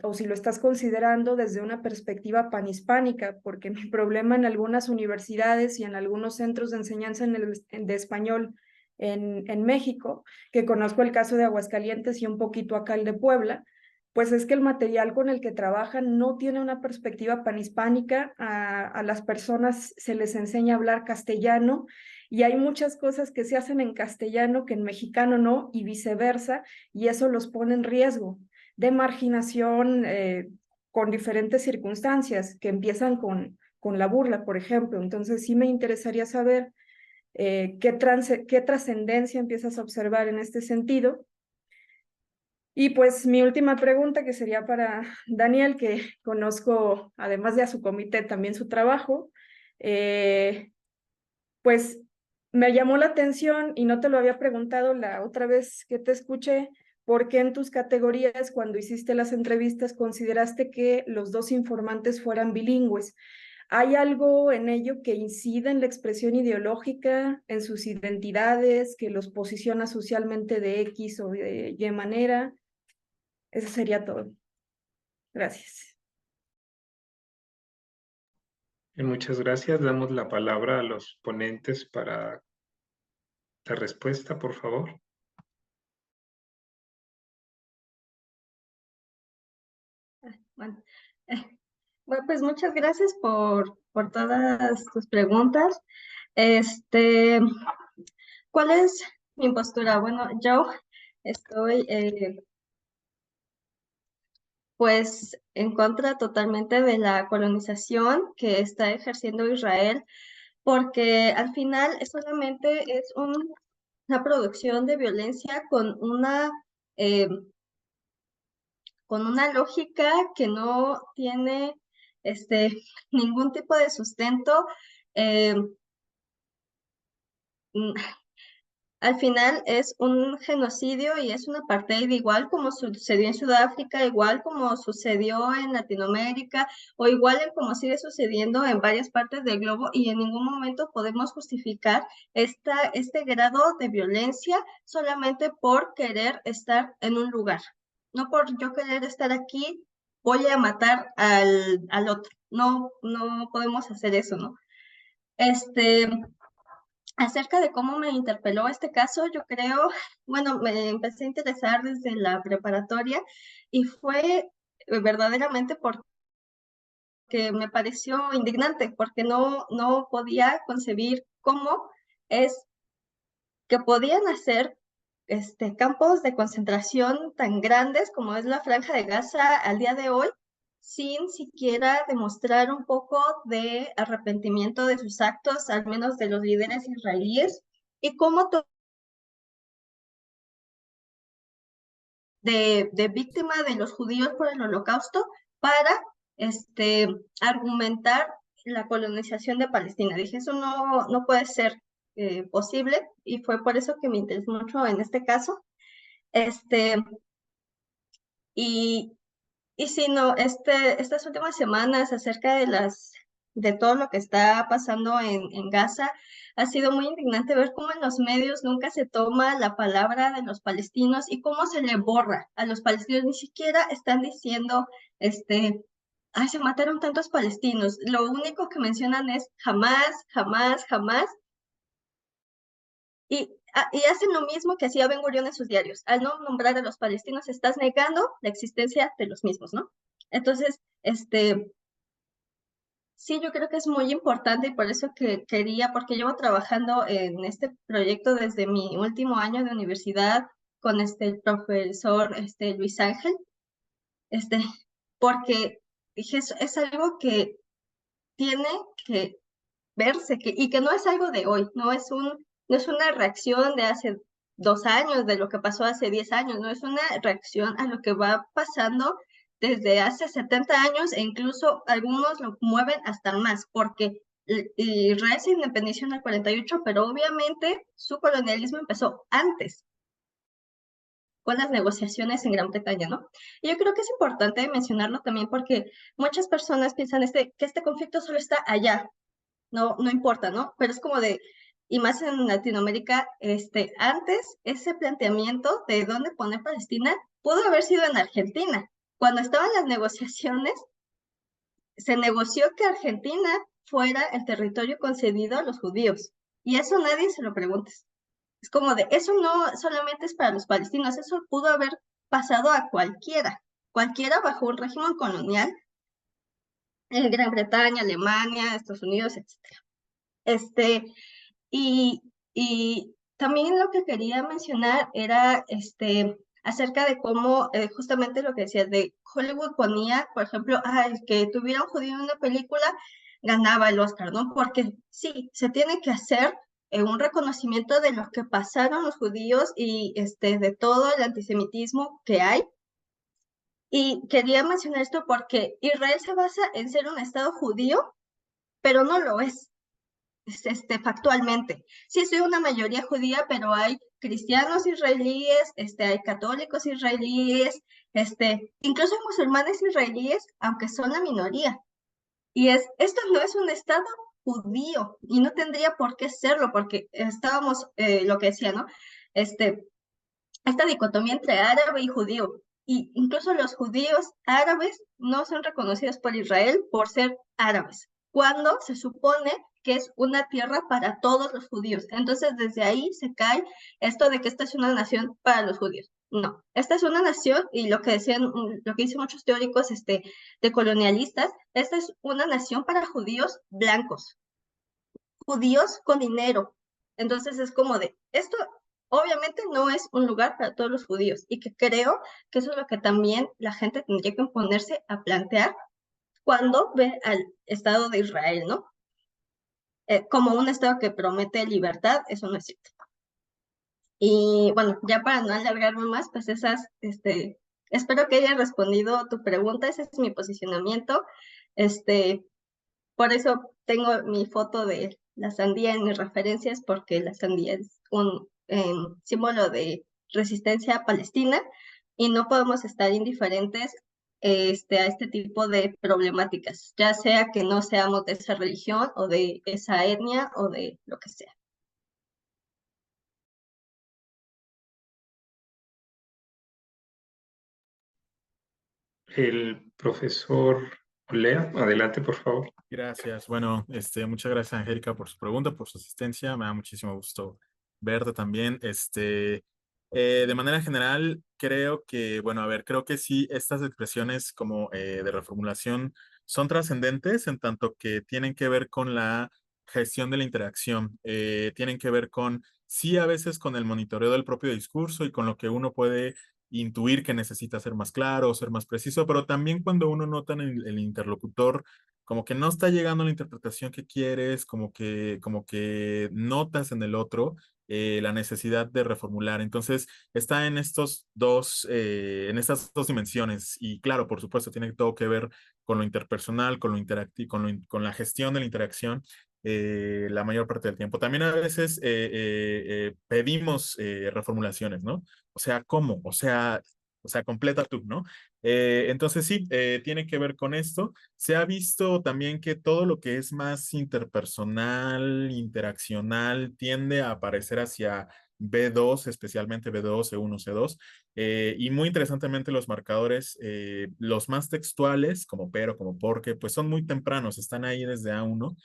Speaker 5: o si lo estás considerando desde una perspectiva panhispánica, porque mi problema en algunas universidades y en algunos centros de enseñanza de español en México, que conozco el caso de Aguascalientes y un poquito acá el de Puebla, pues es que el material con el que trabajan no tiene una perspectiva panhispánica. A las personas se les enseña a hablar castellano, y hay muchas cosas que se hacen en castellano que en mexicano no, y viceversa, y eso los pone en riesgo de marginación, con diferentes circunstancias que empiezan con la burla, por ejemplo. Entonces sí me interesaría saber qué trascendencia empiezas a observar en este sentido. Y pues mi última pregunta, que sería para Daniel, que conozco, además de a su comité, también su trabajo, pues me llamó la atención, y no te lo había preguntado la otra vez que te escuché, ¿por qué en tus categorías, cuando hiciste las entrevistas, consideraste que los dos informantes fueran bilingües? ¿Hay algo en ello que incide en la expresión ideológica, en sus identidades, que los posiciona socialmente de X o de Y manera? Eso sería todo. Gracias.
Speaker 1: Muchas gracias. Damos la palabra a los ponentes para la respuesta, por favor.
Speaker 2: Bueno, bueno, pues muchas gracias por todas tus preguntas. Este, ¿Cuál es mi postura? Bueno, yo estoy pues en contra totalmente de la colonización que está ejerciendo Israel, porque al final solamente es una producción de violencia eh, con una lógica que no tiene ningún tipo de sustento. eh, mm, Al final es un genocidio y es un apartheid, igual como sucedió en Sudáfrica, igual como sucedió en Latinoamérica, o igual en como sigue sucediendo en varias partes del globo, y en ningún momento podemos justificar este grado de violencia solamente por querer estar en un lugar. No por yo querer estar aquí, voy a matar al otro. No, no podemos hacer eso, ¿no? Acerca de cómo me interpeló este caso, yo creo, bueno, me empecé a interesar desde la preparatoria, y fue verdaderamente porque me pareció indignante, porque no podía concebir cómo es que podían hacer campos de concentración tan grandes como es la Franja de Gaza al día de hoy, sin siquiera demostrar un poco de arrepentimiento de sus actos, al menos de los líderes israelíes, y cómo de víctima de los judíos por el Holocausto para argumentar la colonización de Palestina. Dije, eso no puede ser posible, y fue por eso que me interesó mucho en este caso. Y, y sí, no, estas últimas semanas acerca de todo lo que está pasando en Gaza, ha sido muy indignante ver cómo en los medios nunca se toma la palabra de los palestinos y cómo se le borra a los palestinos. Ni siquiera están diciendo, ay, se mataron tantos palestinos. Lo único que mencionan es jamás, jamás, jamás. Y hacen lo mismo que hacía Ben Gurión en sus diarios. Al no nombrar a los palestinos, estás negando la existencia de los mismos, ¿no? Entonces, sí, yo creo que es muy importante, y por eso que quería, porque llevo trabajando en este proyecto desde mi último año de universidad con el profesor Luis Ángel, porque dije, es algo que tiene que verse, y que no es algo de hoy, no es una reacción de hace 2 años, de lo que pasó hace 10 años, no es una reacción a lo que va pasando desde hace 70 años, e incluso algunos lo mueven hasta más, porque Israel se independizó en el 48, pero obviamente su colonialismo empezó antes, con las negociaciones en Gran Bretaña, ¿no? Y yo creo que es importante mencionarlo también porque muchas personas piensan que este conflicto solo está allá, no importa, ¿no? Pero es como y más en Latinoamérica, antes ese planteamiento de dónde poner Palestina pudo haber sido en Argentina. Cuando estaban las negociaciones, se negoció que Argentina fuera el territorio concedido a los judíos. Y eso nadie se lo pregunta. Es como eso no solamente es para los palestinos, eso pudo haber pasado a cualquiera bajo un régimen colonial en Gran Bretaña, Alemania, Estados Unidos, etc. Y también lo que quería mencionar era acerca de cómo justamente lo que decías de Hollywood ponía, por ejemplo, el que tuviera un judío en una película ganaba el Oscar, ¿no? Porque sí, se tiene que hacer un reconocimiento de lo que pasaron los judíos y de todo el antisemitismo que hay. Y quería mencionar esto porque Israel se basa en ser un estado judío, pero no lo es. Factualmente. Sí, soy una mayoría judía, pero hay cristianos israelíes, hay católicos israelíes, incluso hay musulmanes israelíes, aunque son la minoría. Y esto no es un estado judío, y no tendría por qué serlo, porque estábamos, lo que decía, ¿no? Esta dicotomía entre árabe y judío. Y incluso los judíos árabes no son reconocidos por Israel por ser árabes, cuando se supone que es una tierra para todos los judíos. Entonces, desde ahí se cae esto de que esta es una nación para los judíos. No, esta es una nación, y lo que dicen muchos teóricos de colonialistas, esta es una nación para judíos blancos, judíos con dinero. Entonces es como esto obviamente no es un lugar para todos los judíos, y que creo que eso es lo que también la gente tendría que ponerse a plantear cuando ve al Estado de Israel, ¿no? Como un Estado que promete libertad, eso no es cierto. Y bueno, ya para no alargarme más, pues espero que haya respondido tu pregunta, ese es mi posicionamiento. Por eso tengo mi foto de la sandía en mis referencias, porque la sandía es un símbolo de resistencia palestina, y no podemos estar indiferentes a este tipo de problemáticas, ya sea que no seamos de esa religión o de esa etnia o de lo que sea.
Speaker 1: El profesor Olea, adelante, por favor.
Speaker 3: Gracias. Bueno, muchas gracias, Angélica, por su pregunta, por su asistencia. Me da muchísimo gusto verte también. De manera general, creo que, bueno, a ver, creo que sí, estas expresiones como de reformulación son trascendentes en tanto que tienen que ver con la gestión de la interacción, tienen que ver con, sí, a veces con el monitoreo del propio discurso y con lo que uno puede intuir que necesita ser más claro o ser más preciso, pero también cuando uno nota en el interlocutor como que no está llegando a la interpretación que quieres, como que notas en el otro la necesidad de reformular. Entonces, está en estas dos dimensiones. Y claro, por supuesto, tiene todo que ver con lo interpersonal, con lo interactivo, con la gestión de la interacción. La mayor parte del tiempo. También a veces pedimos reformulaciones, ¿no? O sea, ¿cómo? O sea, completa tú, ¿no? Entonces sí, tiene que ver con esto. Se ha visto también que todo lo que es más interpersonal, interaccional, tiende a aparecer hacia B2, especialmente B2, C1, C2. Y muy interesantemente los marcadores, los más textuales, como pero, como porque, pues son muy tempranos, están ahí desde A1.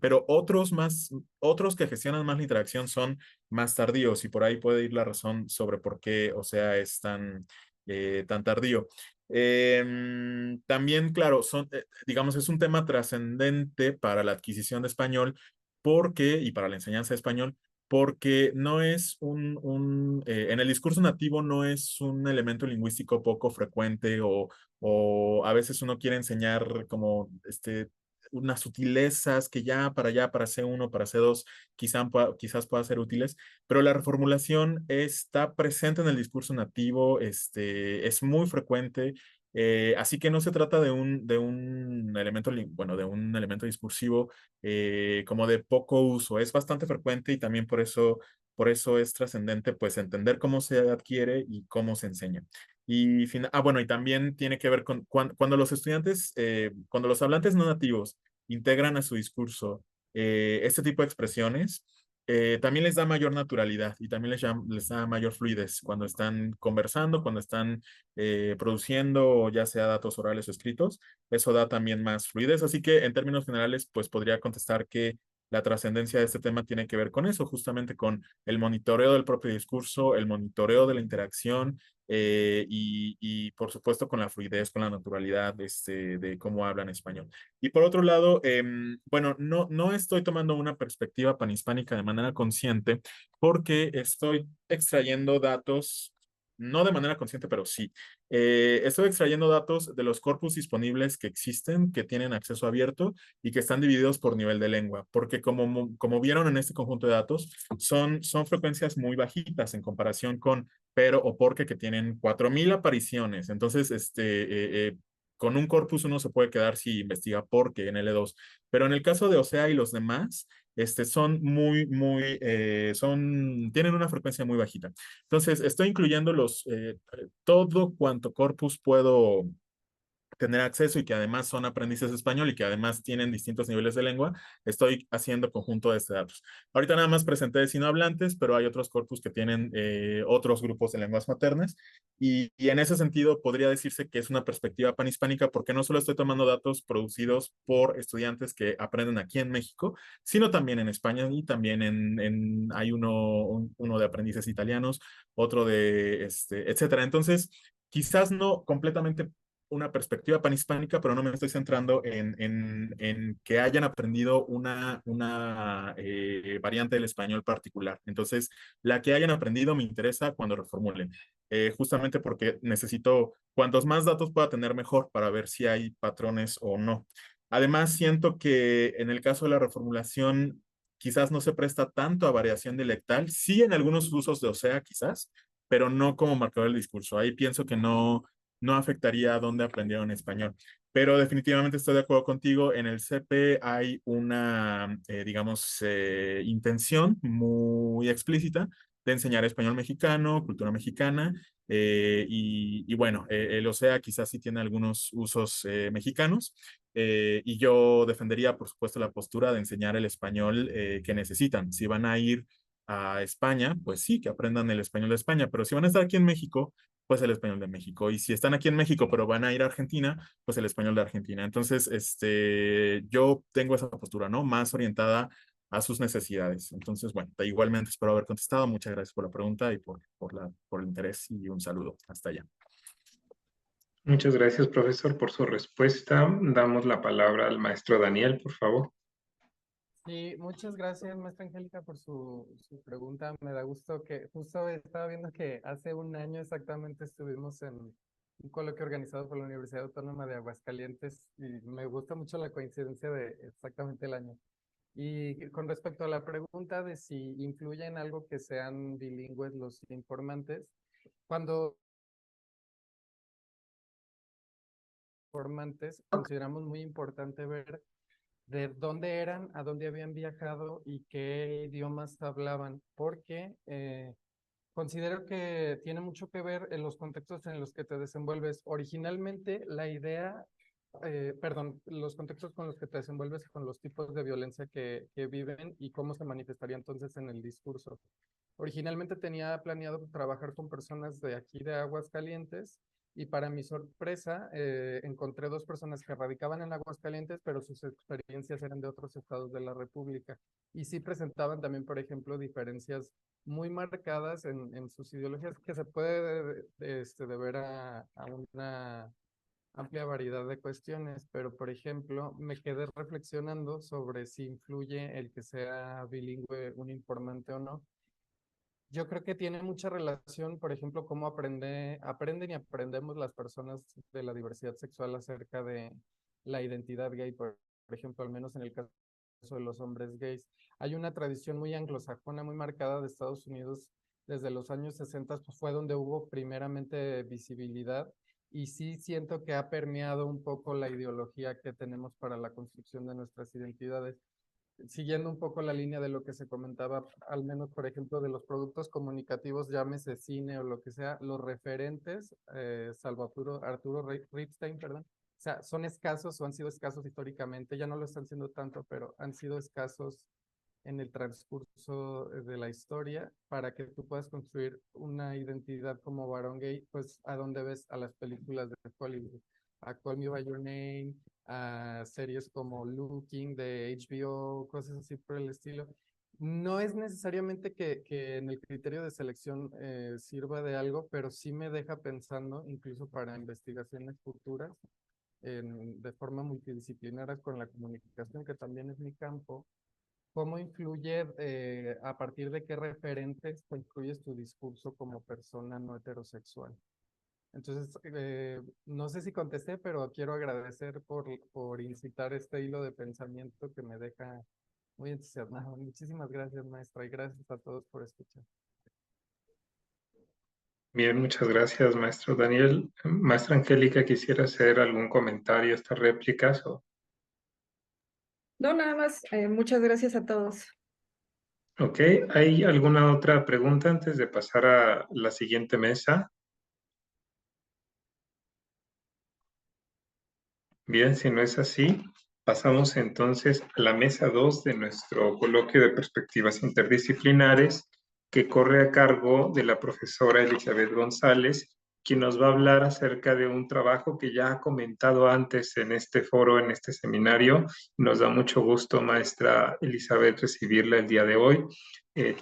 Speaker 3: Pero otros que gestionan más la interacción son más tardíos y por ahí puede ir la razón sobre por qué, o sea, es tan tardío. También, claro, digamos, es un tema trascendente para la adquisición de español y para la enseñanza de español, porque no es en el discurso nativo no es un elemento lingüístico poco frecuente o a veces uno quiere enseñar como unas sutilezas que ya para C1, para C2, quizás pueda ser útiles, pero la reformulación está presente en el discurso nativo, es muy frecuente, así que no se trata de un elemento, bueno, de un elemento discursivo como de poco uso, es bastante frecuente y también por eso es trascendente pues entender cómo se adquiere y cómo se enseña. Bueno, y también tiene que ver con cuando los estudiantes, cuando los hablantes no nativos integran a su discurso este tipo de expresiones, también les da mayor naturalidad y también les da mayor fluidez cuando están conversando, cuando están produciendo ya sea datos orales o escritos, eso da también más fluidez. Así que en términos generales, pues podría contestar que la trascendencia de este tema tiene que ver con eso, justamente con el monitoreo del propio discurso, el monitoreo de la interacción y por supuesto con la fluidez, con la naturalidad de cómo hablan español. Y por otro lado, bueno, no estoy tomando una perspectiva panhispánica de manera consciente porque estoy extrayendo datos, no de manera consciente, pero sí. Estoy extrayendo datos de los corpus disponibles que existen, que tienen acceso abierto y que están divididos por nivel de lengua, porque como vieron en este conjunto de datos, son frecuencias muy bajitas en comparación con pero o porque que tienen 4.000 apariciones. Entonces, con un corpus uno se puede quedar si investiga porque en L2, pero en el caso de OSEA y los demás, son tienen una frecuencia muy bajita. Entonces, estoy incluyendo todo cuanto corpus puedo tener acceso y que además son aprendices de español y que además tienen distintos niveles de lengua, estoy haciendo conjunto de datos. Ahorita nada más presenté de sinohablantes, pero hay otros corpus que tienen otros grupos de lenguas maternas y en ese sentido podría decirse que es una perspectiva panhispánica porque no solo estoy tomando datos producidos por estudiantes que aprenden aquí en México, sino también en España y también hay uno de aprendices italianos, otro etcétera. Entonces, quizás no completamente una perspectiva panhispánica, pero no me estoy centrando en que hayan aprendido una variante del español particular. Entonces, la que hayan aprendido me interesa cuando reformulen, justamente porque necesito, cuantos más datos pueda tener, mejor para ver si hay patrones o no. Además, siento que en el caso de la reformulación, quizás no se presta tanto a variación dialectal, sí en algunos usos de OSEA quizás, pero no como marcador del discurso. Ahí pienso que no afectaría a dónde aprendieron español. Pero definitivamente estoy de acuerdo contigo. En el CP hay una, digamos, intención muy explícita de enseñar español mexicano, cultura mexicana, y bueno, el OSEA quizás sí tiene algunos usos mexicanos, y yo defendería, por supuesto, la postura de enseñar el español que necesitan. Si van a ir a España, pues sí, que aprendan el español de España, pero si van a estar aquí en México, pues el español de México. Y si están aquí en México, pero van a ir a Argentina, pues el español de Argentina. Entonces, yo tengo esa postura, ¿no? Más orientada a sus necesidades. Entonces, bueno, igualmente espero haber contestado. Muchas gracias por la pregunta y por el interés y un saludo. Hasta allá.
Speaker 1: Muchas gracias, profesor, por su respuesta. Damos la palabra al maestro Daniel, por favor.
Speaker 4: Sí, muchas gracias, maestra Angélica, por su pregunta. Me da gusto que justo estaba viendo que hace un año exactamente estuvimos en un coloquio organizado por la Universidad Autónoma de Aguascalientes y me gusta mucho la coincidencia de exactamente el año. Y con respecto a la pregunta de si influye en algo que sean bilingües los informantes, cuando informantes consideramos muy importante ver de dónde eran, a dónde habían viajado y qué idiomas hablaban, porque considero que tiene mucho que ver en los contextos en los que te desenvuelves. Originalmente, la idea, perdón, los contextos con los que te desenvuelves, con los tipos de violencia que viven y cómo se manifestaría entonces en el discurso. Originalmente tenía planeado trabajar con personas de aquí de Aguascalientes y para mi sorpresa encontré dos personas que radicaban en Aguascalientes, pero sus experiencias eran de otros estados de la República y sí presentaban también, por ejemplo, diferencias muy marcadas en sus ideologías que se puede deber a una amplia variedad de cuestiones, pero por ejemplo, me quedé reflexionando sobre si influye el que sea bilingüe un informante o no. Yo creo que tiene mucha relación, por ejemplo, cómo aprenden y aprendemos las personas de la diversidad sexual acerca de la identidad gay, por ejemplo, al menos en el caso de los hombres gays. Hay una tradición muy anglosajona, muy marcada de Estados Unidos desde los años 60, pues fue donde hubo primeramente visibilidad y sí siento que ha permeado un poco la ideología que tenemos para la construcción de nuestras identidades siguiendo un poco la línea de lo que se comentaba, al menos por ejemplo de los productos comunicativos, llámese cine o lo que sea, los referentes, salvo Arturo Ripstein, perdón, o sea, son escasos o han sido escasos históricamente, ya no lo están siendo tanto, pero han sido escasos en el transcurso de la historia para que tú puedas construir una identidad como varón gay, pues a dónde ves a las películas de Hollywood, a Call Me By Your Name, a series como Looking de HBO, cosas así por el estilo. No es necesariamente que en el criterio de selección sirva de algo, pero sí me deja pensando, incluso para investigaciones futuras, de forma multidisciplinaria con la comunicación, que también es mi campo, cómo influye, a partir de qué referentes construyes tu discurso como persona no heterosexual. Entonces, no sé si contesté, pero quiero agradecer por incitar este hilo de pensamiento que me deja muy entusiasmado. Muchísimas gracias, maestra, y gracias a todos por escuchar.
Speaker 1: Bien, muchas gracias, maestro Daniel. Maestra Angélica, ¿quisiera hacer algún comentario a estas réplicas?
Speaker 5: No, nada más, muchas gracias a todos.
Speaker 1: Ok, ¿hay alguna otra pregunta antes de pasar a la siguiente mesa? Bien, si no es así, pasamos entonces a la mesa 2 de nuestro coloquio de perspectivas interdisciplinares, que corre a cargo de la profesora Elizabeth González, quien nos va a hablar acerca de un trabajo que ya ha comentado antes en este foro, en este seminario. Nos da mucho gusto, maestra Elizabeth, recibirla el día de hoy.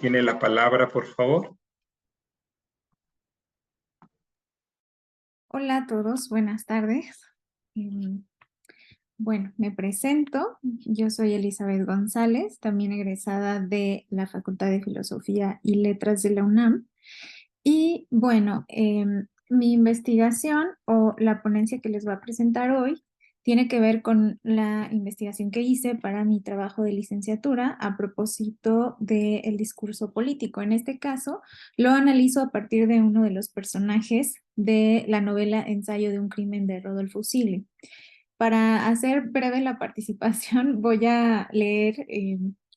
Speaker 1: Tiene la palabra, por favor.
Speaker 6: Hola a todos, buenas tardes. Bueno, me presento. Yo soy Elizabeth González, también egresada de la Facultad de Filosofía y Letras de la UNAM. Y bueno, mi investigación o la ponencia que les voy a presentar hoy tiene que ver con la investigación que hice para mi trabajo de licenciatura a propósito del discurso político. En este caso, lo analizo a partir de uno de los personajes de la novela Ensayo de un crimen de Rodolfo Usili. Para hacer breve la participación, voy a leer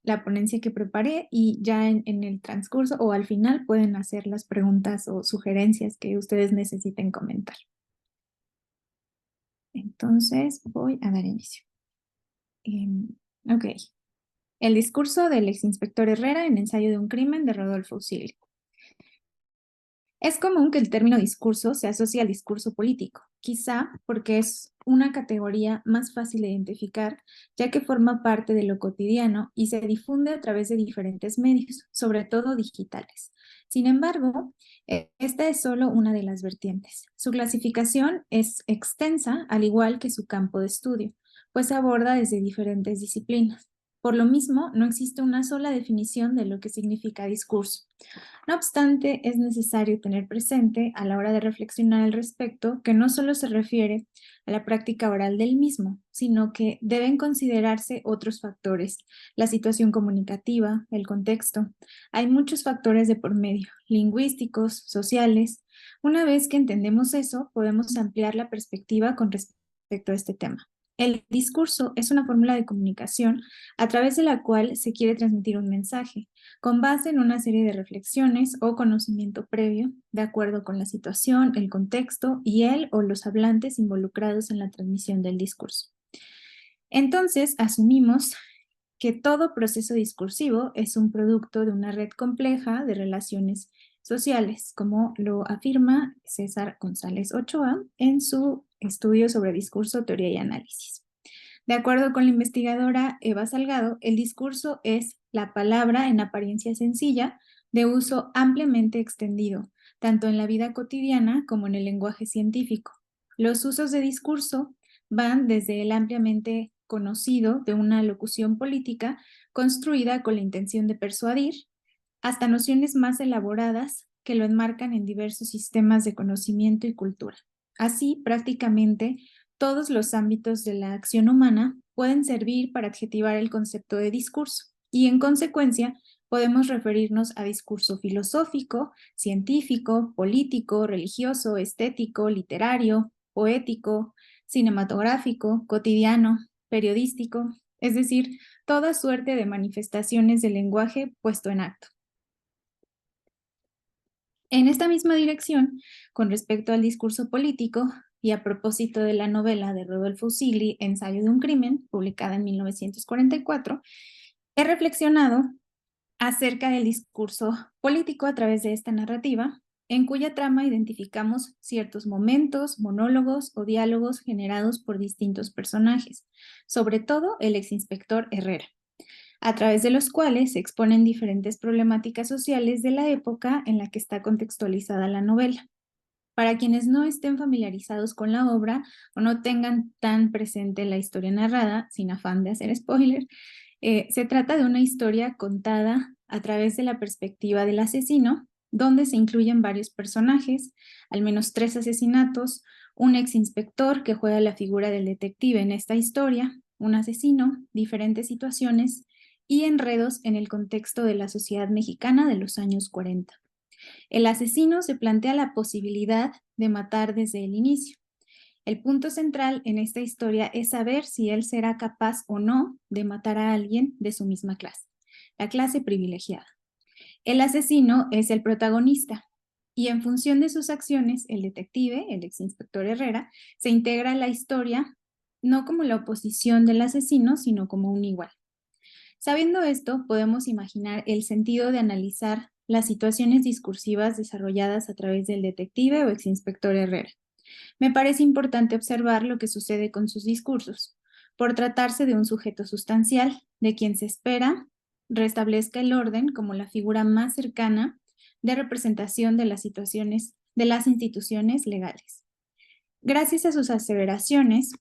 Speaker 6: la ponencia que preparé y ya en el transcurso o al final pueden hacer las preguntas o sugerencias que ustedes necesiten comentar. Entonces, voy a dar inicio. Ok. El discurso del exinspector Herrera en Ensayo de un crimen de Rodolfo Usili. Es común que el término discurso se asocie al discurso político, quizá porque es una categoría más fácil de identificar, ya que forma parte de lo cotidiano y se difunde a través de diferentes medios, sobre todo digitales. Sin embargo, esta es solo una de las vertientes. Su clasificación es extensa, al igual que su campo de estudio, pues aborda desde diferentes disciplinas. Por lo mismo, no existe una sola definición de lo que significa discurso. No obstante, es necesario tener presente a la hora de reflexionar al respecto que no solo se refiere a la práctica oral del mismo, sino que deben considerarse otros factores, la situación comunicativa, el contexto. Hay muchos factores de por medio, lingüísticos, sociales. Una vez que entendemos eso, podemos ampliar la perspectiva con respecto a este tema. El discurso es una fórmula de comunicación a través de la cual se quiere transmitir un mensaje, con base en una serie de reflexiones o conocimiento previo, de acuerdo con la situación, el contexto y el o los hablantes involucrados en la transmisión del discurso. Entonces, asumimos que todo proceso discursivo es un producto de una red compleja de relaciones sociales, como lo afirma César González Ochoa en su estudio sobre discurso, teoría y análisis. De acuerdo con la investigadora Eva Salgado, el discurso es la palabra en apariencia sencilla, de uso ampliamente extendido, tanto en la vida cotidiana como en el lenguaje científico. Los usos de discurso van desde el ampliamente conocido de una locución política construida con la intención de persuadir, hasta nociones más elaboradas que lo enmarcan en diversos sistemas de conocimiento y cultura. Así, prácticamente todos los ámbitos de la acción humana pueden servir para adjetivar el concepto de discurso y, en consecuencia, podemos referirnos a discurso filosófico, científico, político, religioso, estético, literario, poético, cinematográfico, cotidiano, periodístico, es decir, toda suerte de manifestaciones del lenguaje puesto en acto. En esta misma dirección, con respecto al discurso político, y a propósito de la novela de Rodolfo Usili, Ensayo de un crimen, publicada en 1944, he reflexionado acerca del discurso político a través de esta narrativa, en cuya trama identificamos ciertos momentos, monólogos o diálogos generados por distintos personajes, sobre todo el exinspector Herrera, a través de los cuales se exponen diferentes problemáticas sociales de la época en la que está contextualizada la novela. Para quienes no estén familiarizados con la obra o no tengan tan presente la historia narrada, sin afán de hacer spoiler, se trata de una historia contada a través de la perspectiva del asesino, donde se incluyen varios personajes, al menos 3 asesinatos, un exinspector que juega la figura del detective en esta historia, un asesino, diferentes situaciones y enredos en el contexto de la sociedad mexicana de los años 40. El asesino se plantea la posibilidad de matar desde el inicio. El punto central en esta historia es saber si él será capaz o no de matar a alguien de su misma clase, la clase privilegiada. El asesino es el protagonista y en función de sus acciones, el detective, el exinspector Herrera, se integra a la historia no como la oposición del asesino, sino como un igual. Sabiendo esto, podemos imaginar el sentido de analizar las situaciones discursivas desarrolladas a través del detective o exinspector Herrera. Me parece importante observar lo que sucede con sus discursos, por tratarse de un sujeto sustancial, de quien se espera restablezca el orden como la figura más cercana de representación de las situaciones de las instituciones legales. Gracias a sus aseveraciones,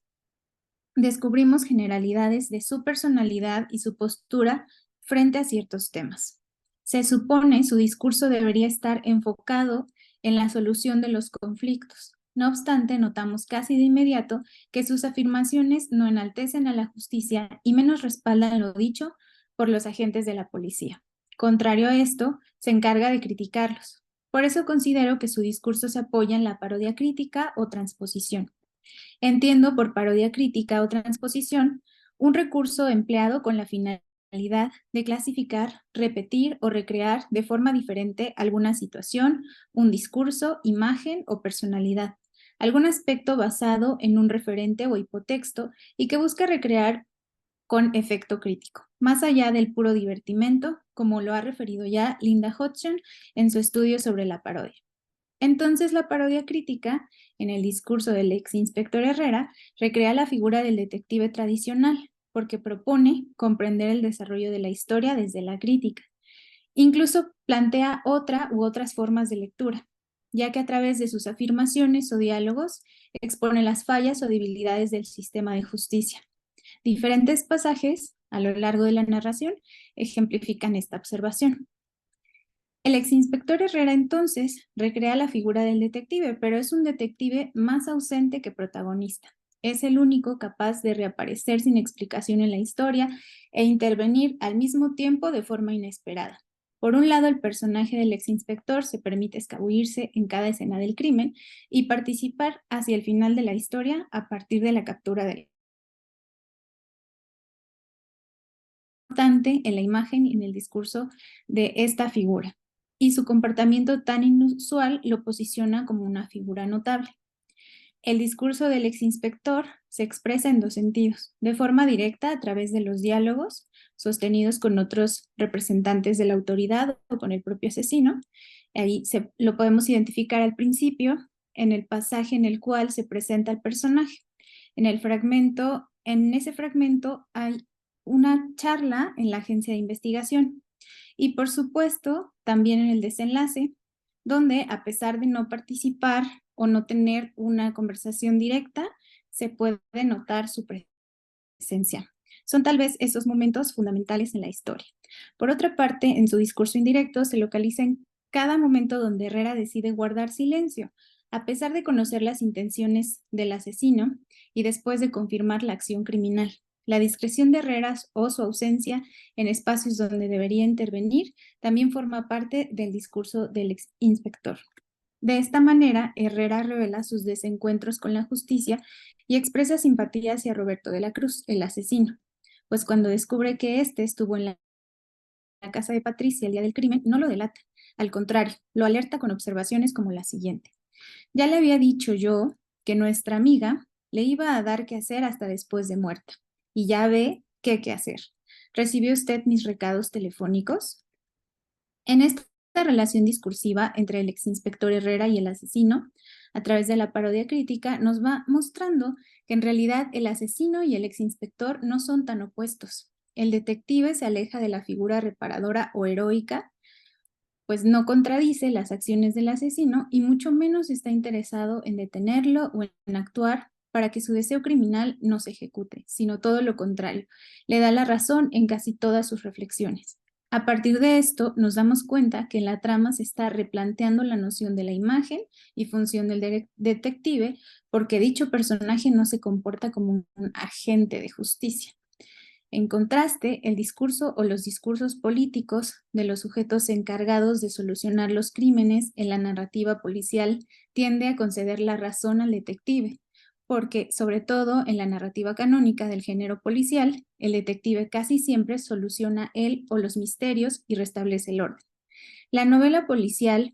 Speaker 6: descubrimos generalidades de su personalidad y su postura frente a ciertos temas. Se supone su discurso debería estar enfocado en la solución de los conflictos. No obstante, notamos casi de inmediato que sus afirmaciones no enaltecen a la justicia y menos respaldan lo dicho por los agentes de la policía. Contrario a esto, se encarga de criticarlos. Por eso considero que su discurso se apoya en la parodia crítica o transposición. Entiendo por parodia crítica o transposición un recurso empleado con la finalidad de clasificar, repetir o recrear de forma diferente alguna situación, un discurso, imagen o personalidad, algún aspecto basado en un referente o hipotexto y que busca recrear con efecto crítico, más allá del puro divertimento, como lo ha referido ya Linda Hodgson en su estudio sobre la parodia. Entonces la parodia crítica, en el discurso del ex inspector Herrera, recrea la figura del detective tradicional, porque propone comprender el desarrollo de la historia desde la crítica. Incluso plantea otra u otras formas de lectura, ya que a través de sus afirmaciones o diálogos expone las fallas o debilidades del sistema de justicia. Diferentes pasajes a lo largo de la narración ejemplifican esta observación. El exinspector Herrera entonces recrea la figura del detective, pero es un detective más ausente que protagonista. Es el único capaz de reaparecer sin explicación en la historia e intervenir al mismo tiempo de forma inesperada. Por un lado, el personaje del exinspector se permite escabullirse en cada escena del crimen y participar hacia el final de la historia a partir de la captura del importante en la imagen y en el discurso de esta figura, y su comportamiento tan inusual lo posiciona como una figura notable. El discurso del exinspector se expresa en dos sentidos: de forma directa a través de los diálogos sostenidos con otros representantes de la autoridad o con el propio asesino. Ahí lo podemos identificar al principio en el pasaje en el cual se presenta el personaje. En ese fragmento hay una charla en la agencia de investigación y, por supuesto, también en el desenlace, donde, a pesar de no participar o no tener una conversación directa, se puede notar su presencia. Son tal vez esos momentos fundamentales en la historia. Por otra parte, en su discurso indirecto se localiza en cada momento donde Herrera decide guardar silencio, a pesar de conocer las intenciones del asesino y después de confirmar la acción criminal. La discreción de Herrera o su ausencia en espacios donde debería intervenir también forma parte del discurso del inspector. De esta manera, Herrera revela sus desencuentros con la justicia y expresa simpatía hacia Roberto de la Cruz, el asesino, pues cuando descubre que éste estuvo en la casa de Patricia el día del crimen, no lo delata, al contrario, lo alerta con observaciones como la siguiente: ya le había dicho yo que nuestra amiga le iba a dar qué hacer hasta después de muerta, y ya ve qué hacer. ¿Recibió usted mis recados telefónicos? En esta relación discursiva entre el exinspector Herrera y el asesino, a través de la parodia crítica, nos va mostrando que en realidad el asesino y el exinspector no son tan opuestos. El detective se aleja de la figura reparadora o heroica, pues no contradice las acciones del asesino y mucho menos está interesado en detenerlo o en actuar para que su deseo criminal no se ejecute, sino todo lo contrario, le da la razón en casi todas sus reflexiones. A partir de esto, nos damos cuenta que en la trama se está replanteando la noción de la imagen y función del detective, porque dicho personaje no se comporta como un agente de justicia. En contraste, el discurso o los discursos políticos de los sujetos encargados de solucionar los crímenes en la narrativa policial tiende a conceder la razón al detective, porque, sobre todo en la narrativa canónica del género policial, el detective casi siempre soluciona él o los misterios y restablece el orden. La novela policial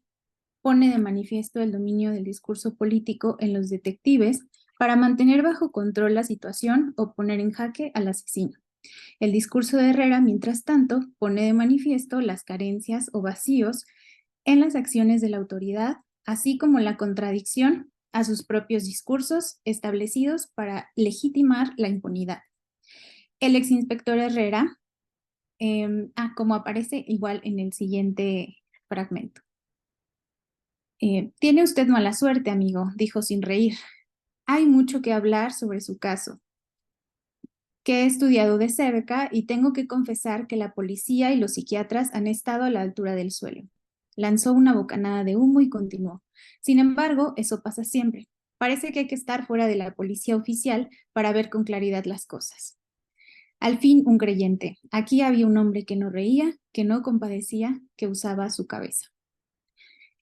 Speaker 6: pone de manifiesto el dominio del discurso político en los detectives para mantener bajo control la situación o poner en jaque al asesino. El discurso de Herrera, mientras tanto, pone de manifiesto las carencias o vacíos en las acciones de la autoridad, así como la contradicción a sus propios discursos establecidos para legitimar la impunidad. El exinspector Herrera, como aparece igual en el siguiente fragmento. Tiene usted mala suerte, amigo, dijo sin reír. Hay mucho que hablar sobre su caso, que he estudiado de cerca, y tengo que confesar que la policía y los psiquiatras han estado a la altura del suelo. Lanzó una bocanada de humo y continuó. Sin embargo, eso pasa siempre. Parece que hay que estar fuera de la policía oficial para ver con claridad las cosas. Al fin, un creyente. Aquí había un hombre que no reía, que no compadecía, que usaba su cabeza.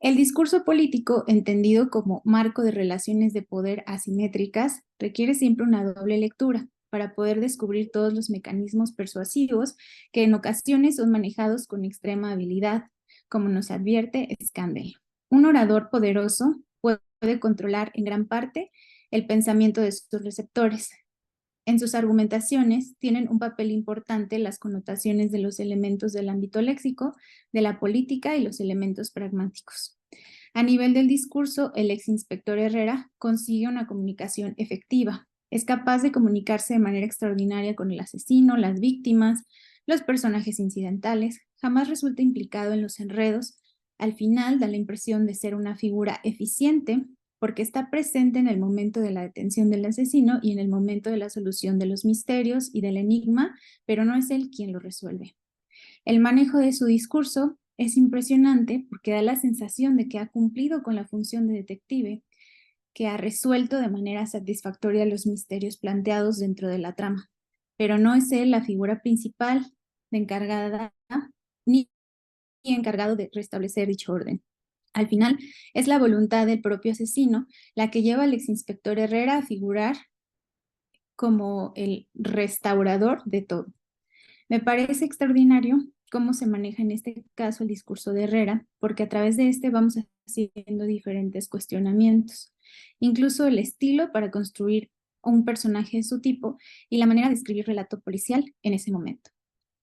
Speaker 6: El discurso político, entendido como marco de relaciones de poder asimétricas, requiere siempre una doble lectura para poder descubrir todos los mecanismos persuasivos que en ocasiones son manejados con extrema habilidad, como nos advierte Scandell. Un orador poderoso puede controlar en gran parte el pensamiento de sus receptores. En sus argumentaciones tienen un papel importante las connotaciones de los elementos del ámbito léxico, de la política y los elementos pragmáticos. A nivel del discurso, el exinspector Herrera consigue una comunicación efectiva. Es capaz de comunicarse de manera extraordinaria con el asesino, las víctimas, los personajes incidentales. Jamás resulta implicado en los enredos. Al final da la impresión de ser una figura eficiente porque está presente en el momento de la detención del asesino y en el momento de la solución de los misterios y del enigma, pero no es él quien lo resuelve. El manejo de su discurso es impresionante porque da la sensación de que ha cumplido con la función de detective, que ha resuelto de manera satisfactoria los misterios planteados dentro de la trama. Pero no es él la figura principal encargada ni encargado de restablecer dicho orden. Al final, es la voluntad del propio asesino la que lleva al exinspector Herrera a figurar como el restaurador de todo. Me parece extraordinario cómo se maneja en este caso el discurso de Herrera, porque a través de este vamos haciendo diferentes cuestionamientos, incluso el estilo para construir un personaje de su tipo y la manera de escribir relato policial en ese momento.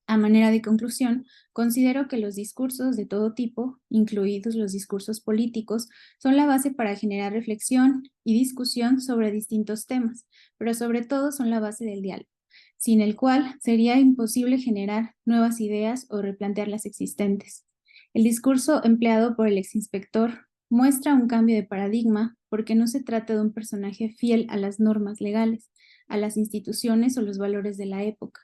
Speaker 6: A manera de conclusión, considero que los discursos de todo tipo, incluidos los discursos políticos, son la base para generar reflexión y discusión sobre distintos temas, pero sobre todo son la base del diálogo, sin el cual sería imposible generar nuevas ideas o replantear las existentes. El discurso empleado por el exinspector muestra un cambio de paradigma porque no se trata de un personaje fiel a las normas legales, a las instituciones o los valores de la época,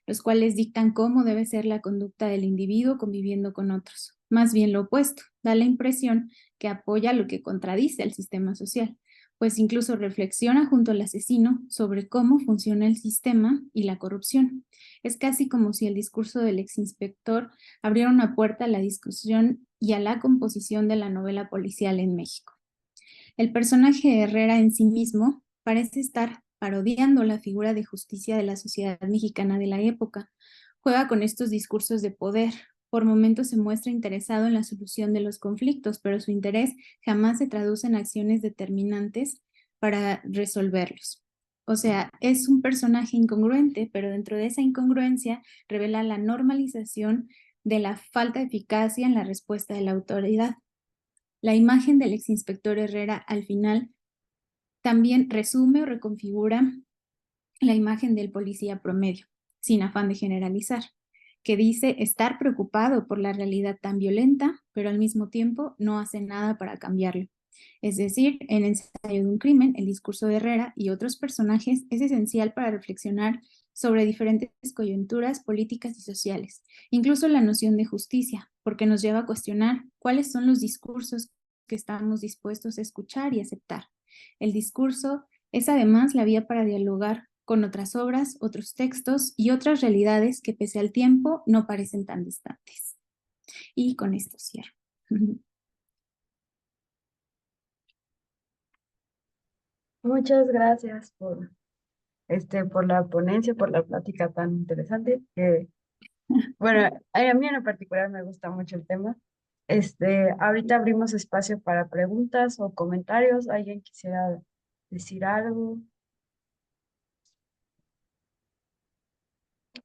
Speaker 6: los cuales dictan cómo debe ser la conducta del individuo conviviendo con otros. Más bien lo opuesto, da la impresión que apoya lo que contradice al sistema social, pues incluso reflexiona junto al asesino sobre cómo funciona el sistema y la corrupción. Es casi como si el discurso del exinspector abriera una puerta a la discusión y a la composición de la novela policial en México. El personaje de Herrera en sí mismo parece estar parodiando la figura de justicia de la sociedad mexicana de la época. Juega con estos discursos de poder. Por momentos se muestra interesado en la solución de los conflictos, pero su interés jamás se traduce en acciones determinantes para resolverlos. O sea, es un personaje incongruente, pero dentro de esa incongruencia revela la normalización de la falta de eficacia en la respuesta de la autoridad. La imagen del exinspector Herrera al final también resume o reconfigura la imagen del policía promedio, sin afán de generalizar, que dice estar preocupado por la realidad tan violenta, pero al mismo tiempo no hace nada para cambiarlo. Es decir, en el ensayo de un crimen, el discurso de Herrera y otros personajes es esencial para reflexionar sobre diferentes coyunturas políticas y sociales, incluso la noción de justicia, porque nos lleva a cuestionar cuáles son los discursos que estamos dispuestos a escuchar y aceptar. El discurso es además la vía para dialogar con otras obras, otros textos y otras realidades que pese al tiempo no parecen tan distantes. Y con esto cierro.
Speaker 7: Muchas gracias por la ponencia, por la plática tan interesante. Bueno, a mí en particular me gusta mucho el tema. Ahorita abrimos espacio para preguntas o comentarios. ¿Alguien quisiera decir algo?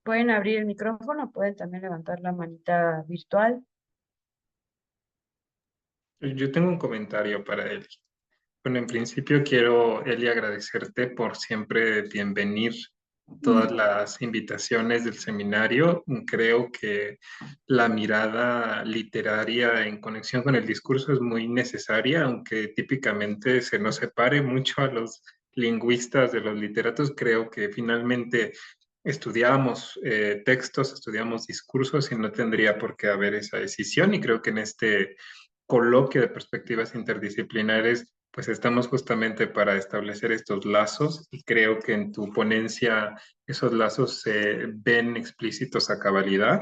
Speaker 7: Pueden abrir el micrófono, pueden también levantar la manita virtual.
Speaker 1: Yo tengo un comentario para él. Bueno, en principio quiero, Eli, agradecerte por siempre bienvenir todas las invitaciones del seminario. Creo que la mirada literaria en conexión con el discurso es muy necesaria, aunque típicamente se nos separe mucho a los lingüistas de los literatos. Creo que finalmente estudiamos textos, estudiamos discursos y no tendría por qué haber esa decisión. Y creo que en este coloquio de perspectivas interdisciplinares, pues estamos justamente para establecer estos lazos y creo que en tu ponencia esos lazos se ven explícitos a cabalidad.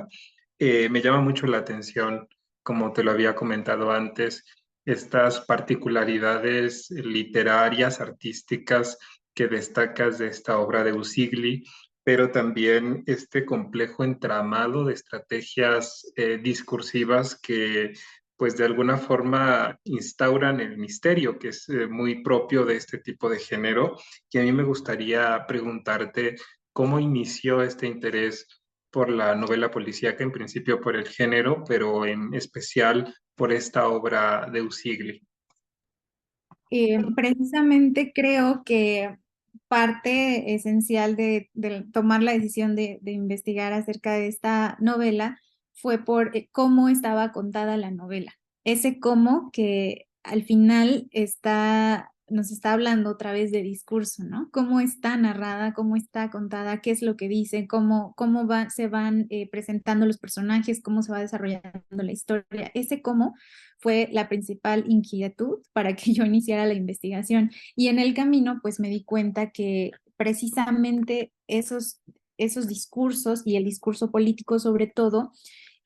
Speaker 1: Me llama mucho la atención, como te lo había comentado antes, estas particularidades literarias, artísticas que destacas de esta obra de Usigli, pero también este complejo entramado de estrategias discursivas que pues de alguna forma instauran el misterio, que es muy propio de este tipo de género. Y a mí me gustaría preguntarte cómo inició este interés por la novela policíaca, en principio por el género, pero en especial por esta obra de Usigli?
Speaker 6: Precisamente creo que parte esencial de tomar la decisión de investigar acerca de esta novela fue por cómo estaba contada la novela. Ese cómo que al final nos está hablando otra vez de discurso, ¿no? Cómo está narrada, cómo está contada, qué es lo que dice, se van presentando los personajes, cómo se va desarrollando la historia. Ese cómo fue la principal inquietud para que yo iniciara la investigación. Y en el camino, pues me di cuenta que precisamente esos discursos y el discurso político sobre todo,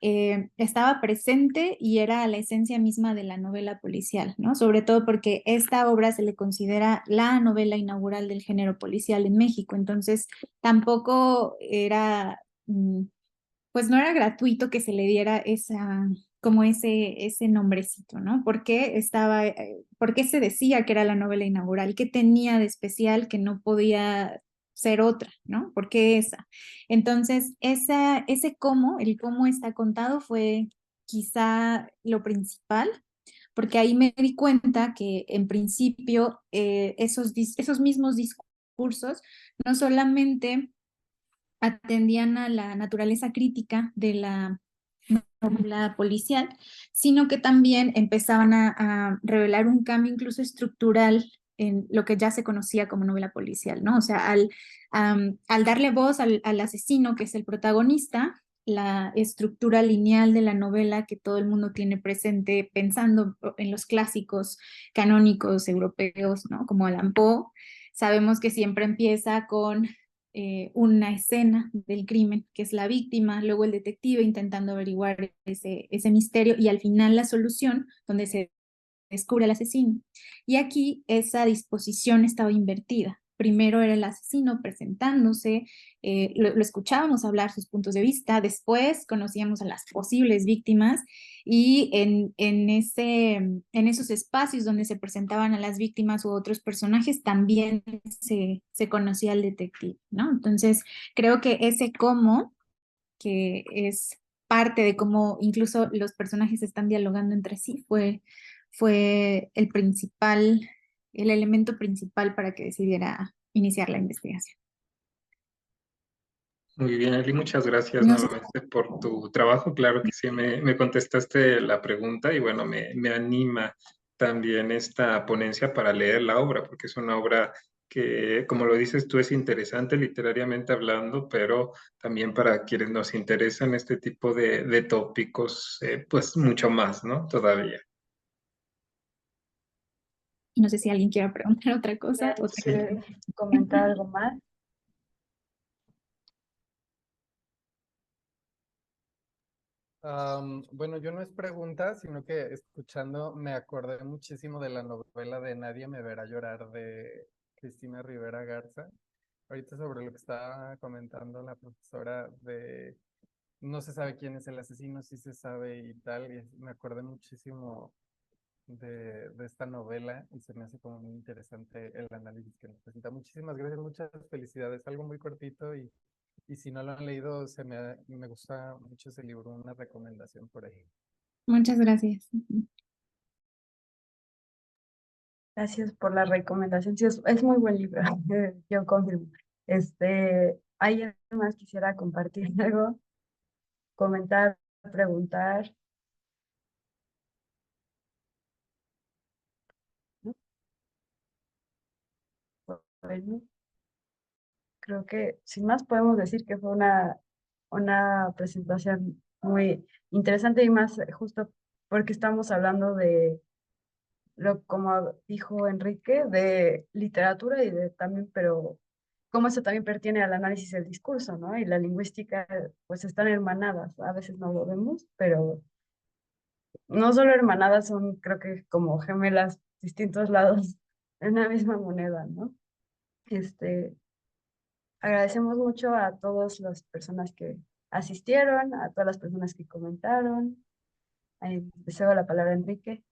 Speaker 6: estaba presente y era la esencia misma de la novela policial, ¿no? Sobre todo porque esta obra se le considera la novela inaugural del género policial en México, entonces tampoco era, pues no era gratuito que se le diera como ese nombrecito, ¿no? ¿Por qué se decía que era la novela inaugural? ¿Qué tenía de especial que no podía ser otra, ¿no? ¿Por qué esa? Entonces, el cómo está contado fue quizá lo principal, porque ahí me di cuenta que en principio esos mismos discursos no solamente atendían a la naturaleza crítica de la novela policial, sino que también empezaban a revelar un cambio incluso estructural en lo que ya se conocía como novela policial, ¿no? O sea, al darle voz al asesino, que es el protagonista, la estructura lineal de la novela que todo el mundo tiene presente pensando en los clásicos canónicos europeos, ¿no? Como Allan Poe, sabemos que siempre empieza con una escena del crimen, que es la víctima, luego el detective intentando averiguar ese misterio y al final la solución donde se descubre al asesino. Y aquí esa disposición estaba invertida. Primero era el asesino presentándose, lo escuchábamos hablar sus puntos de vista, después conocíamos a las posibles víctimas y en esos espacios donde se presentaban a las víctimas u otros personajes también se conocía al detective, ¿no? Entonces creo que ese cómo, que es parte de cómo incluso los personajes están dialogando entre sí, fue el elemento principal para que decidiera iniciar la investigación.
Speaker 1: Muy bien, Eli, muchas gracias
Speaker 6: No sé.
Speaker 1: nuevamente por tu trabajo. Claro que sí, me contestaste la pregunta y bueno, me anima también esta ponencia para leer la obra, porque es una obra que, como lo dices tú, es interesante literariamente hablando, pero también para quienes nos interesan este tipo de tópicos, pues mucho más, ¿no? Todavía.
Speaker 6: No sé si alguien quiere preguntar otra cosa.
Speaker 7: ¿Quiere comentar algo más?
Speaker 4: Bueno, yo no es pregunta, sino que escuchando me acordé muchísimo de la novela de Nadie me verá llorar de Cristina Rivera Garza. Ahorita sobre lo que estaba comentando la profesora de no se sabe quién es el asesino, sí se sabe y tal, y me acordé muchísimo de esta novela y se me hace como muy interesante el análisis que nos presenta. Muchísimas gracias, muchas felicidades, algo muy cortito y si no lo han leído, me gusta mucho ese libro, una recomendación por ahí.
Speaker 6: Muchas gracias.
Speaker 7: Gracias por la recomendación. Sí, es muy buen libro, yo confirmo. ¿Alguien más quisiera compartir algo? Comentar, preguntar. ¿No? Bueno, creo que sin más podemos decir que fue una presentación muy interesante y más justo porque estamos hablando de como dijo Enrique, de literatura y de también, pero cómo eso también pertiene al análisis del discurso, ¿no? Y la lingüística, pues están hermanadas, a veces no lo vemos, pero no solo hermanadas, son creo que como gemelas, distintos lados de una misma moneda, ¿no? Este, agradecemos mucho a todas las personas que asistieron, a todas las personas que comentaron. Deseo la palabra a Enrique.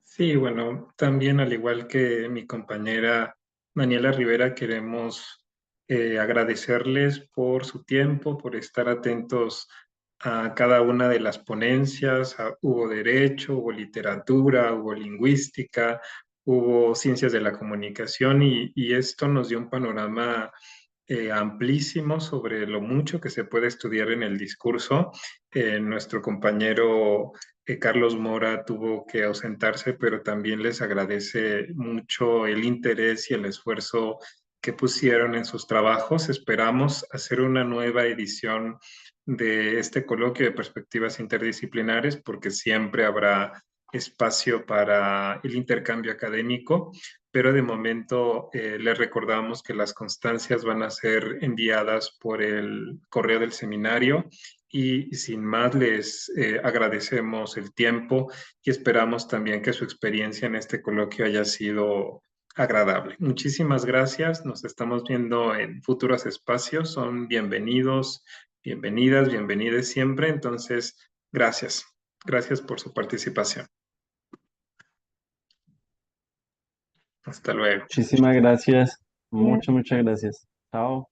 Speaker 1: Sí, bueno, también al igual que mi compañera Daniela Rivera, queremos agradecerles por su tiempo, por estar atentos a cada una de las ponencias. Hubo derecho, hubo literatura, hubo lingüística, hubo ciencias de la comunicación y esto nos dio un panorama amplísimo sobre lo mucho que se puede estudiar en el discurso. Nuestro compañero Carlos Mora tuvo que ausentarse, pero también les agradece mucho el interés y el esfuerzo que pusieron en sus trabajos. Esperamos hacer una nueva edición de este coloquio de perspectivas interdisciplinares porque siempre habrá espacio para el intercambio académico, pero de momento les recordamos que las constancias van a ser enviadas por el correo del seminario y sin más les agradecemos el tiempo y esperamos también que su experiencia en este coloquio haya sido agradable. Muchísimas gracias, nos estamos viendo en futuros espacios, son bienvenidos, bienvenidas, bienvenides siempre, entonces gracias, gracias por su participación. Hasta luego.
Speaker 8: Muchísimas gracias. Muchas gracias. Chao.